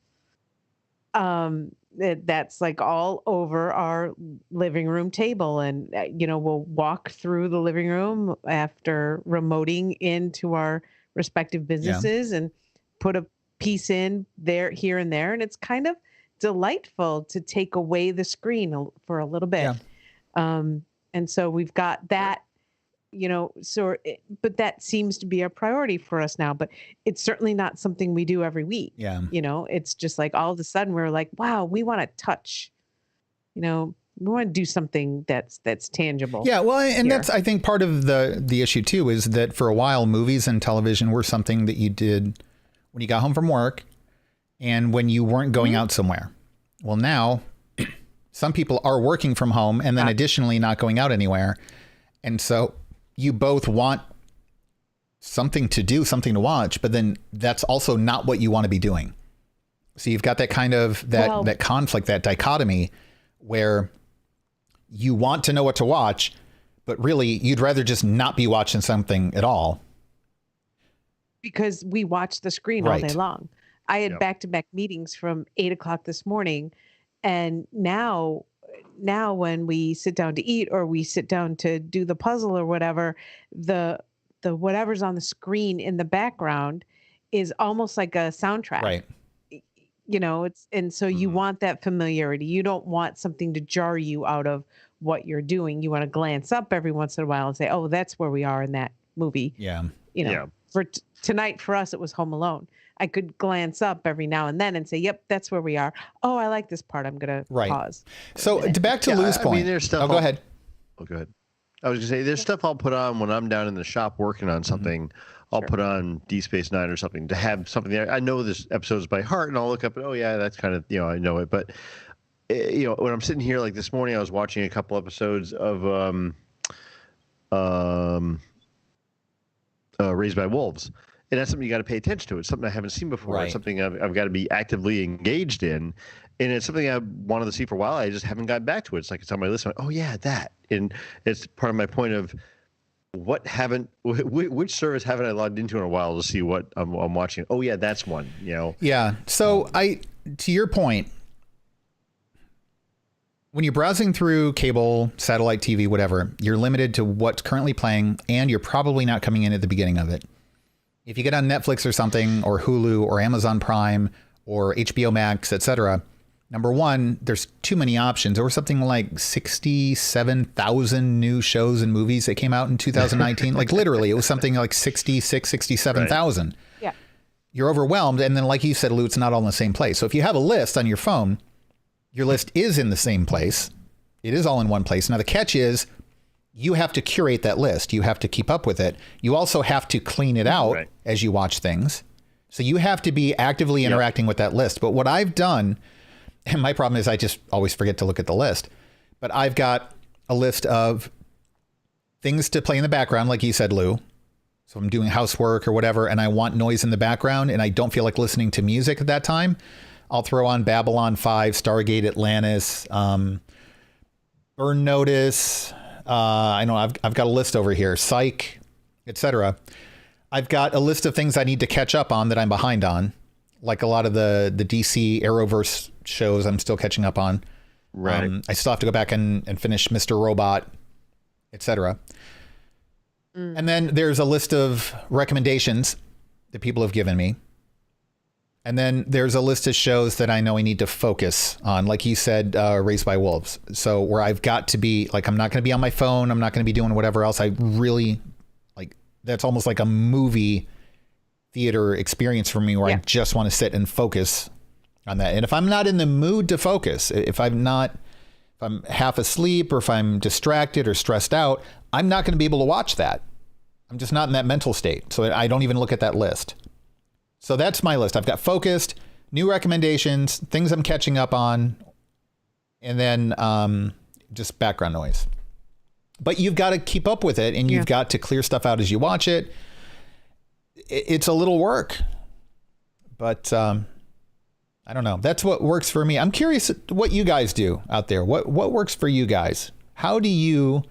That's like all over our living room table, and we'll walk through the living room after remoting into our respective businesses and put a piece in there, here and there, and it's kind of delightful to take away the screen for a little bit. And so we've got that, but that seems to be a priority for us now, but it's certainly not something we do every week. It's just like all of a sudden we're like, wow, we want to touch, we want to do something that's tangible. Yeah. Well, and that's, I think, part of the issue too, is that for a while movies and television were something that you did when you got home from work and when you weren't going out somewhere. Well, now some people are working from home and then additionally not going out anywhere. And so you both want something to do, something to watch, but then that's also not what you want to be doing. So you've got that kind of that conflict, that dichotomy where you want to know what to watch, but really you'd rather just not be watching something at all. Because we watch the screen all day long. I had back-to-back meetings from 8:00 this morning. And now when we sit down to eat or we sit down to do the puzzle or whatever, the whatever's on the screen in the background is almost like a soundtrack. Right. So you want that familiarity. You don't want something to jar you out of what you're doing. You want to glance up every once in a while and say, oh, that's where we are in that movie. Yeah. For tonight, for us, it was Home Alone. I could glance up every now and then and say, yep, that's where we are. Oh, I like this part. I'm going to pause. So back to Lou's point. There's stuff. Go ahead. Oh, go ahead. I was going to say, there's stuff I'll put on when I'm down in the shop working on something. I'll put on D Space Nine or something to have something there. I know this episode's by heart, and I'll look up and, oh, yeah, that's kind of, I know it. But, when I'm sitting here, like this morning, I was watching a couple episodes of Raised by Wolves. And that's something you got to pay attention to. It's something I haven't seen before. Right. It's something I've got to be actively engaged in. And it's something I wanted to see for a while. I just haven't gotten back to it. It's like it's on my list. I'm like, oh, yeah, that. And it's part of my point of which service haven't I logged into in a while to see what I'm watching? Oh, yeah, that's one, Yeah. So to your point, when you're browsing through cable, satellite TV, whatever, you're limited to what's currently playing, and you're probably not coming in at the beginning of it. If you get on Netflix or something, or Hulu or Amazon Prime or HBO Max, etc., Number one, there's too many options. There were something like 67,000 new shows and movies that came out in 2019. Like literally, it was something like 67,000. Right. Yeah. You're overwhelmed. And then like you said, Lou, it's not all in the same place. So if you have a list on your phone, your list is in the same place. It is all in one place. Now, the catch is you have to curate that list. You have to keep up with it. You also have to clean it out as you watch things. So you have to be actively interacting with that list. But what I've done, and my problem is I just always forget to look at the list, but I've got a list of things to play in the background, like you said, Lou. So I'm doing housework or whatever, and I want noise in the background, and I don't feel like listening to music at that time. I'll throw on Babylon 5, Stargate Atlantis, Burn Notice. I know I've got a list over here, Psych, etc. I've got a list of things I need to catch up on that I'm behind on, like a lot of the DC Arrowverse shows I'm still catching up on. Right. I still have to go back and finish Mr. Robot, etc. And then there's a list of recommendations that people have given me. And then there's a list of shows that I know I need to focus on, like you said, Raised by Wolves. So where I've got to be, like, I'm not going to be on my phone. I'm not going to be doing whatever else. I really, like, that's almost like a movie theater experience for me where I just want to sit and focus on that. And if I'm not in the mood to focus, if I'm half asleep or if I'm distracted or stressed out, I'm not going to be able to watch that. I'm just not in that mental state. So I don't even look at that list. So that's my list. I've got focused, new recommendations, things I'm catching up on, and then just background noise. But you've got to keep up with it, and you've got to clear stuff out as you watch it. It's a little work, but I don't know. That's what works for me. I'm curious what you guys do out there. What works for you guys? How do you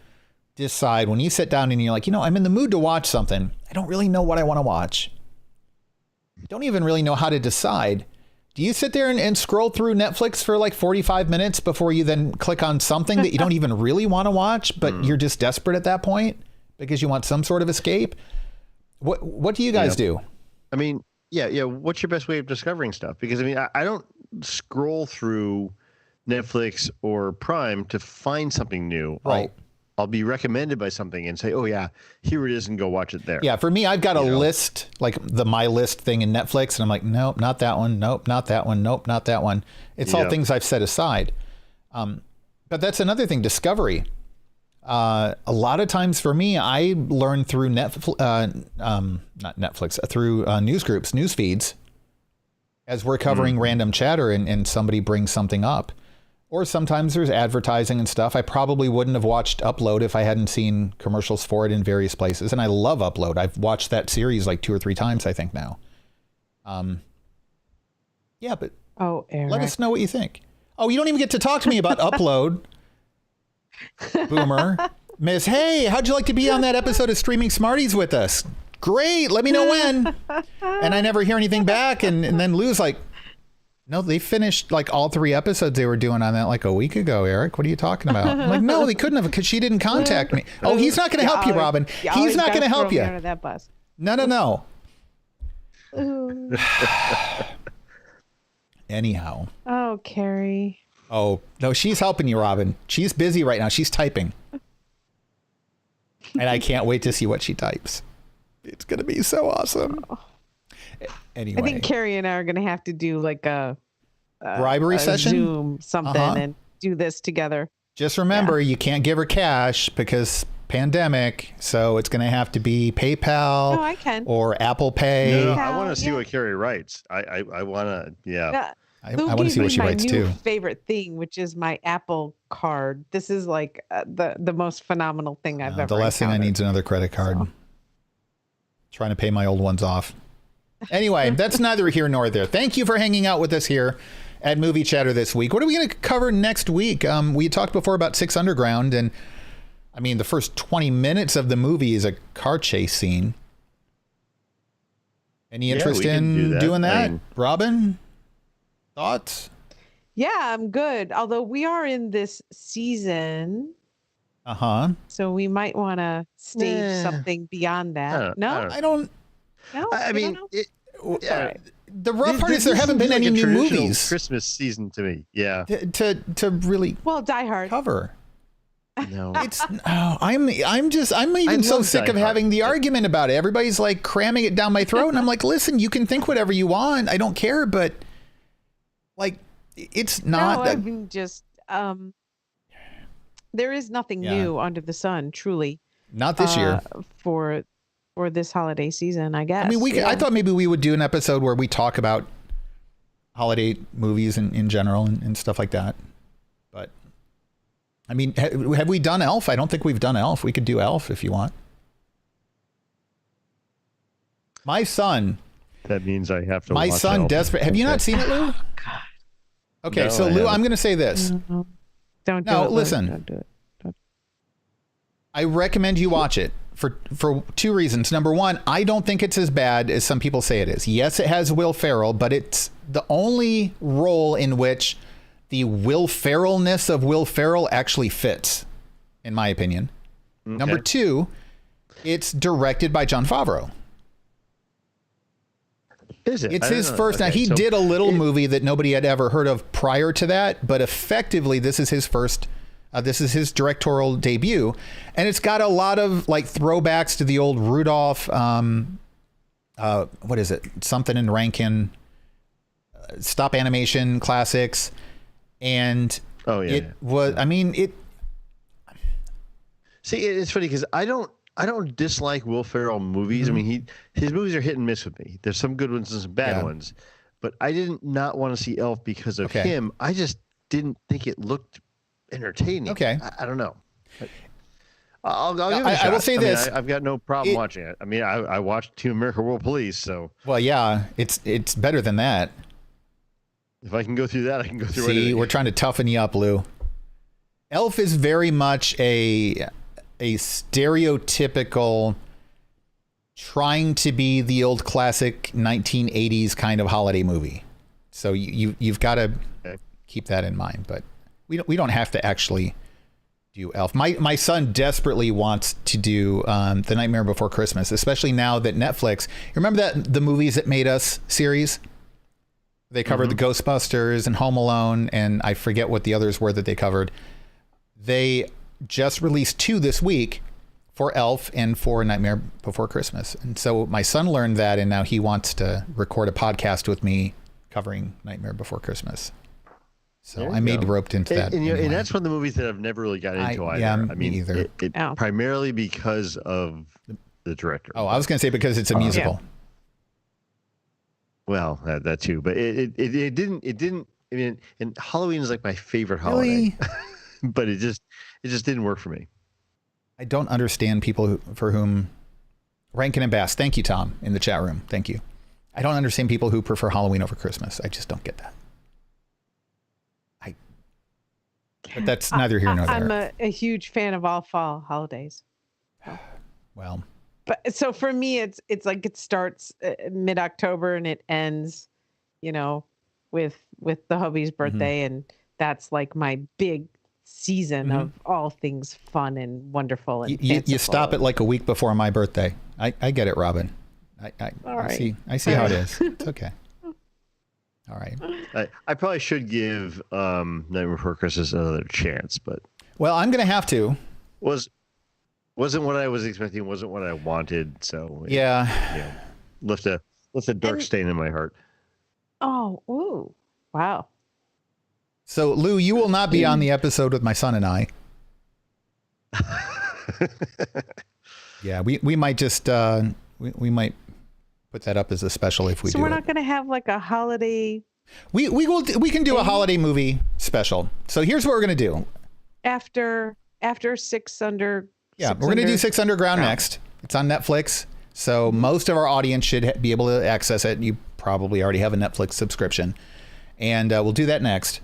decide when you sit down and you're like, I'm in the mood to watch something. I don't really know what I want to watch. Don't even really know how to decide. Do you sit there and scroll through Netflix for like 45 minutes before you then click on something that you don't even really want to watch, but you're just desperate at that point because you want some sort of escape? What do you guys do? I mean, what's your best way of discovering stuff? Because I mean, I don't scroll through Netflix or Prime to find something new. Right. I'll be recommended by something and say, oh yeah, here it is, and go watch it there. Yeah, for me, I've got a list, like the My List thing in Netflix, and I'm like, nope, not that one. Nope, not that one. Nope, not that one. It's all things I've set aside. But that's another thing, discovery. A lot of times for me, I learn through through news groups, news feeds, as we're covering Random Chatter and somebody brings something up. Or sometimes there's advertising and stuff. I probably wouldn't have watched Upload if I hadn't seen commercials for it in various places. And I love Upload. I've watched that series like 2 or 3 times, I think now. But Eric, let us know what you think. Oh, you don't even get to talk to me about Upload. Boomer. Miss, hey, how'd you like to be on that episode of Streaming Smarties with us? Great. Let me know when. And I never hear anything back. And then Lou's like, no, they finished like all 3 episodes they were doing on that like a week ago, Eric. What are you talking about? I'm like, no, they couldn't have because she didn't contact me. Oh, he's not going to help you, Robin. He's not going to help you. Under that bus. No. Anyhow. Oh, Carrie. Oh, no, she's helping you, Robin. She's busy right now. She's typing. And I can't wait to see what she types. It's going to be so awesome. Anyway. I think Carrie and I are going to have to do like a bribery session, Zoom something, and do this together. Just remember, you can't give her cash because pandemic. So it's going to have to be PayPal I can. or Apple Pay. No, I want to see what Carrie writes. I want to, I want to see what she writes too. My favorite thing, which is my Apple card. This is like the most phenomenal thing I've ever. The last thing I need is another credit card. So. Trying to pay my old ones off. Anyway, that's neither here nor there. Thank you for hanging out with us here at Movie Chatter this week. What are we going to cover next week? We talked before about 6 Underground, and I mean, the first 20 minutes of the movie is a car chase scene. Any interest in doing that? Robin? Thoughts? Yeah, I'm good. Although we are in this season. So we might want to stage something beyond that. I don't. No, I mean, the rough part is there haven't been any new movies. Christmas season to me, yeah. To really Die Hard cover. No, I'm even so sick of having the argument about it. Everybody's like cramming it down my throat, and I'm like, listen, you can think whatever you want. I don't care, but like, it's not. No, I mean, just there is nothing new under the sun, truly. Not this year for this holiday season, I guess. I mean, I thought maybe we would do an episode where we talk about holiday movies in general and stuff like that. But I mean, have we done Elf? I don't think we've done Elf. We could do Elf if you want. My son. That means I have to. My watch son Elf. desperate. Have you not seen it, Lou? Oh, God. Okay, No, so Lou, I'm going to say this. No. Don't do No, it. listen. Don't do it. I recommend you watch it for two reasons. Number one, I don't think it's as bad as some people say it is. Yes, it has Will Ferrell, but it's the only role in which the Will Ferrell-ness of Will Ferrell actually fits, in my opinion. Okay. Number two, it's directed by Jon Favreau. Is it? It's his first. Now, he did a little movie that nobody had ever heard of prior to that, but effectively, this is his first. This is his directorial debut, and it's got a lot of like throwbacks to the old Rudolph. What is it? Something in Rankin. Stop animation classics, and it was. I mean, it. See, it's funny because I don't dislike Will Ferrell movies. Mm-hmm. I mean, his movies are hit and miss with me. There's some good ones and some bad ones, but I didn't not want to see Elf because of him. I just didn't think it looked entertaining. Okay, I don't know. I'll give it a shot. I will say this: I've got no problem watching it. I mean, I watched Team America World Police, so well, yeah, it's better than that. If I can go through that, I can go through it. See, we're trying to toughen you up, Lou. Elf is very much a stereotypical, trying to be the old classic 1980s kind of holiday movie. So you've got to keep that in mind. But we don't have to actually do Elf. My son desperately wants to do The Nightmare Before Christmas, especially now that Netflix. Remember the Movies That Made Us series? They covered the Ghostbusters and Home Alone, and I forget what the others were that they covered. They just released 2 this week for Elf and for Nightmare Before Christmas. And so my son learned that, and now he wants to record a podcast with me covering Nightmare Before Christmas. So I may be roped into that. And that's one of the movies that I've never really got into either. Yeah, I mean, me either. Primarily because of the director. Oh, I was going to say because it's a musical. Yeah. Well, that too, but it didn't. I mean, and Halloween is like my favorite holiday, but it just didn't work for me. I don't understand people for whom Rankin and Bass. Thank you, Tom, in the chat room. Thank you. I don't understand people who prefer Halloween over Christmas. I just don't get that. But that's neither here nor there. I'm a huge fan of all fall holidays. Well. But so for me, it's like it starts mid-October and it ends, with the hubby's birthday, and that's like my big season of all things fun and wonderful and you stop it like a week before my birthday. I get it, Robin. I see how it is. It's okay. All right. I probably should give Nightmare Before Christmas another chance, but well, I'm gonna have to. Wasn't what I was expecting. Wasn't what I wanted. So left a dark stain in my heart. Oh, ooh, wow. So Lou, you will not be on the episode with my son and I. Yeah, we might just we might put that up as a special if we do. So we're not going to have like a holiday. We can do a holiday movie special. So here's what we're going to do. After 6 Under. Yeah, we're going to do 6 Underground next. It's on Netflix. So most of our audience should be able to access it. You probably already have a Netflix subscription. And we'll do that next.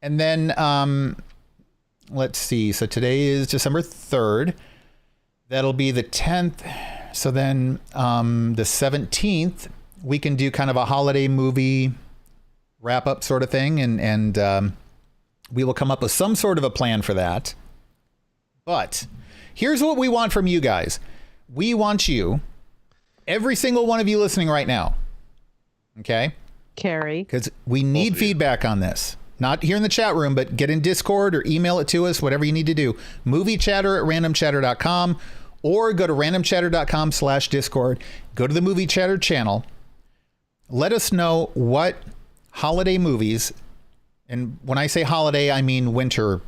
And then let's see. So today is December 3rd. That'll be the 10th. So then the 17th, we can do kind of a holiday movie wrap up sort of thing. And we will come up with some sort of a plan for that. But here's what we want from you guys. We want you, every single one of you listening right now, okay? Carrie. Because we need feedback on this. Not here in the chat room, but get in Discord or email it to us, whatever you need to do. MovieChatter@randomchatter.com or go to randomchatter.com/Discord. Go to the Movie Chatter channel. Let us know what holiday movies, and when I say holiday, I mean winter,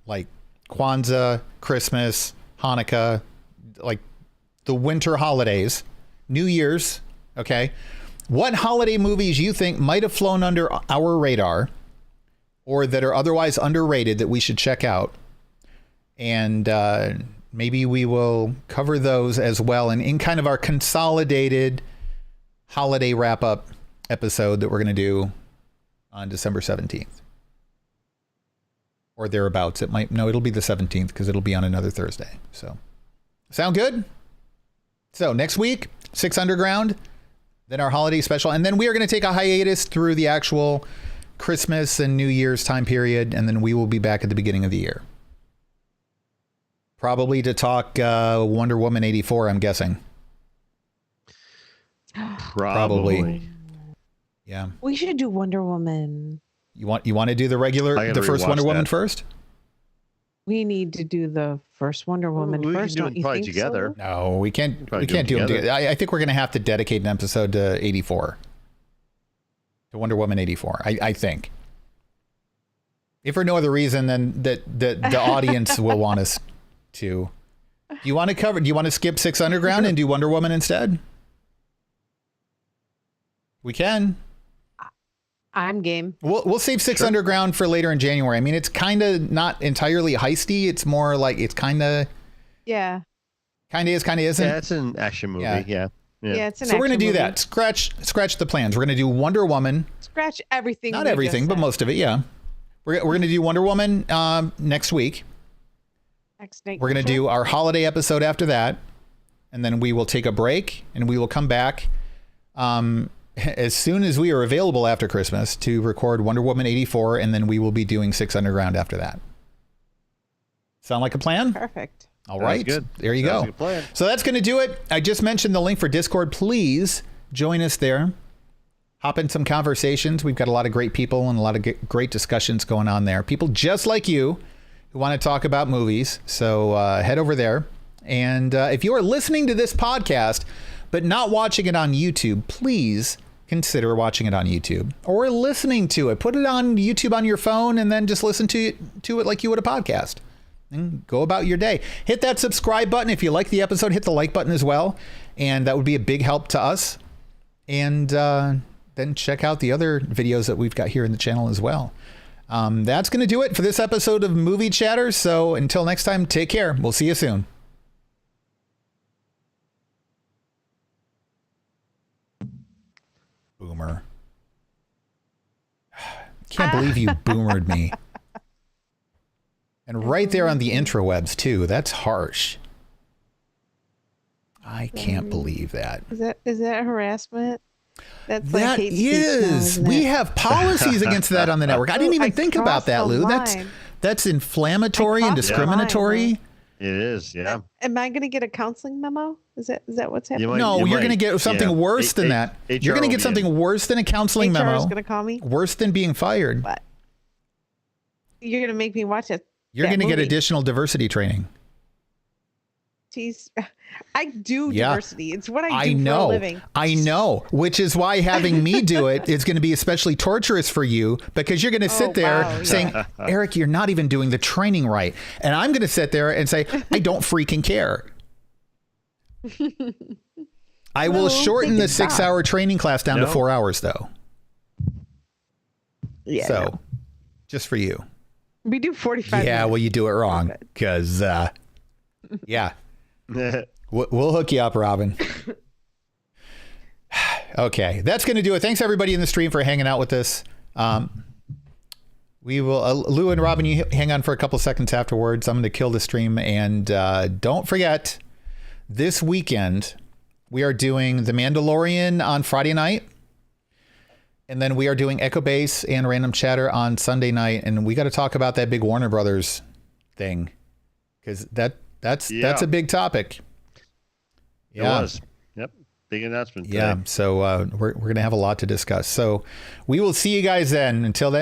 like Kwanzaa, Christmas, Hanukkah, like the winter holidays, New Year's, okay? What holiday movies you think might have flown under our radar or that are otherwise underrated that we should check out. And maybe we will cover those as well in kind of our consolidated holiday wrap-up episode that we're going to do on December 17th. Or thereabouts. It'll be the 17th because it'll be on another Thursday. So, sound good? So, next week, 6 Underground, then our holiday special. And then we are going to take a hiatus through the actual Christmas and New Year's time period. And then we will be back at the beginning of the year. Probably to talk Wonder Woman 84, I'm guessing. Probably. Yeah. We should do Wonder Woman. You want to do the first Wonder Woman first? We need to do the first Wonder Woman first. Don't you think together? So? No, we can't. We can't do them together. I think we're going to have to dedicate an episode to 84, to Wonder Woman 84. I think, if for no other reason than that the audience will want us to. Do you want to skip 6 Underground and do Wonder Woman instead? We can. I'm game. We'll save 6 Underground for later in January. I mean, it's kind of not entirely heisty. It's more like it's kind of. Yeah. Kind of is, kind of isn't. Yeah, it's an action movie. Yeah, it's an so we're going to do movie. that. Scratch the plans. We're going to do Wonder Woman. Scratch everything. Not everything, but most of it, yeah. We're going to do Wonder Woman next week. We're going to do our holiday episode after that. And then we will take a break and we will come back as soon as we are available after Christmas to record Wonder Woman 84. And then we will be doing 6 Underground after that. Sound like a plan? Perfect. All right. Good. There you go. So that's going to do it. I just mentioned the link for Discord. Please join us there. Hop in some conversations. We've got a lot of great people and a lot of great discussions going on there. People just like you who want to talk about movies. So head over there. And if you are listening to this podcast, but not watching it on YouTube, please consider watching it on YouTube or listening to it. Put it on YouTube on your phone and then just listen to it like you would a podcast. And go about your day. Hit that subscribe button. If you like the episode, hit the like button as well. And that would be a big help to us. And then check out the other videos that we've got here in the channel as well. That's going to do it for this episode of Movie Chatter. So until next time, take care. We'll see you soon. Boomer. Can't believe you boomered me. And right there on the intrawebs too. That's harsh. I can't believe that. Is that harassment? That's like hate speech now, we have policies against that on the network. I didn't even think about that, Lou. That's inflammatory and discriminatory. It is, yeah. Am I going to get a counseling memo? Is that what's happening? You're going to get something worse than that. You're going to get something worse than a counseling memo. HR is going to call me. Worse than being fired. What? You're going to make me watch it. You're going to get additional diversity training. Jeez, I do diversity. It's what I do for a living. I know, which is why having me do it is going to be especially torturous for you because you're going to sit there saying, Eric, you're not even doing the training right. And I'm going to sit there and say, I don't freaking care. I will shorten the 6-hour training class down to 4 hours, though. Yeah. So, just for you. We do 45 minutes. Well, you do it wrong because, we'll hook you up, Robin. Okay, that's going to do it. Thanks, everybody in the stream, for hanging out with us. We will, Lou and Robin, you hang on for a couple seconds afterwards. I'm going to kill the stream. And don't forget, this weekend, we are doing The Mandalorian on Friday night. And then we are doing Echo Base and Random Chatter on Sunday night. And we got to talk about that big Warner Brothers thing. Because that's a big topic. Yeah. It was. Yep. Big announcement today. Yeah. So we're going to have a lot to discuss. So we will see you guys then. Until then.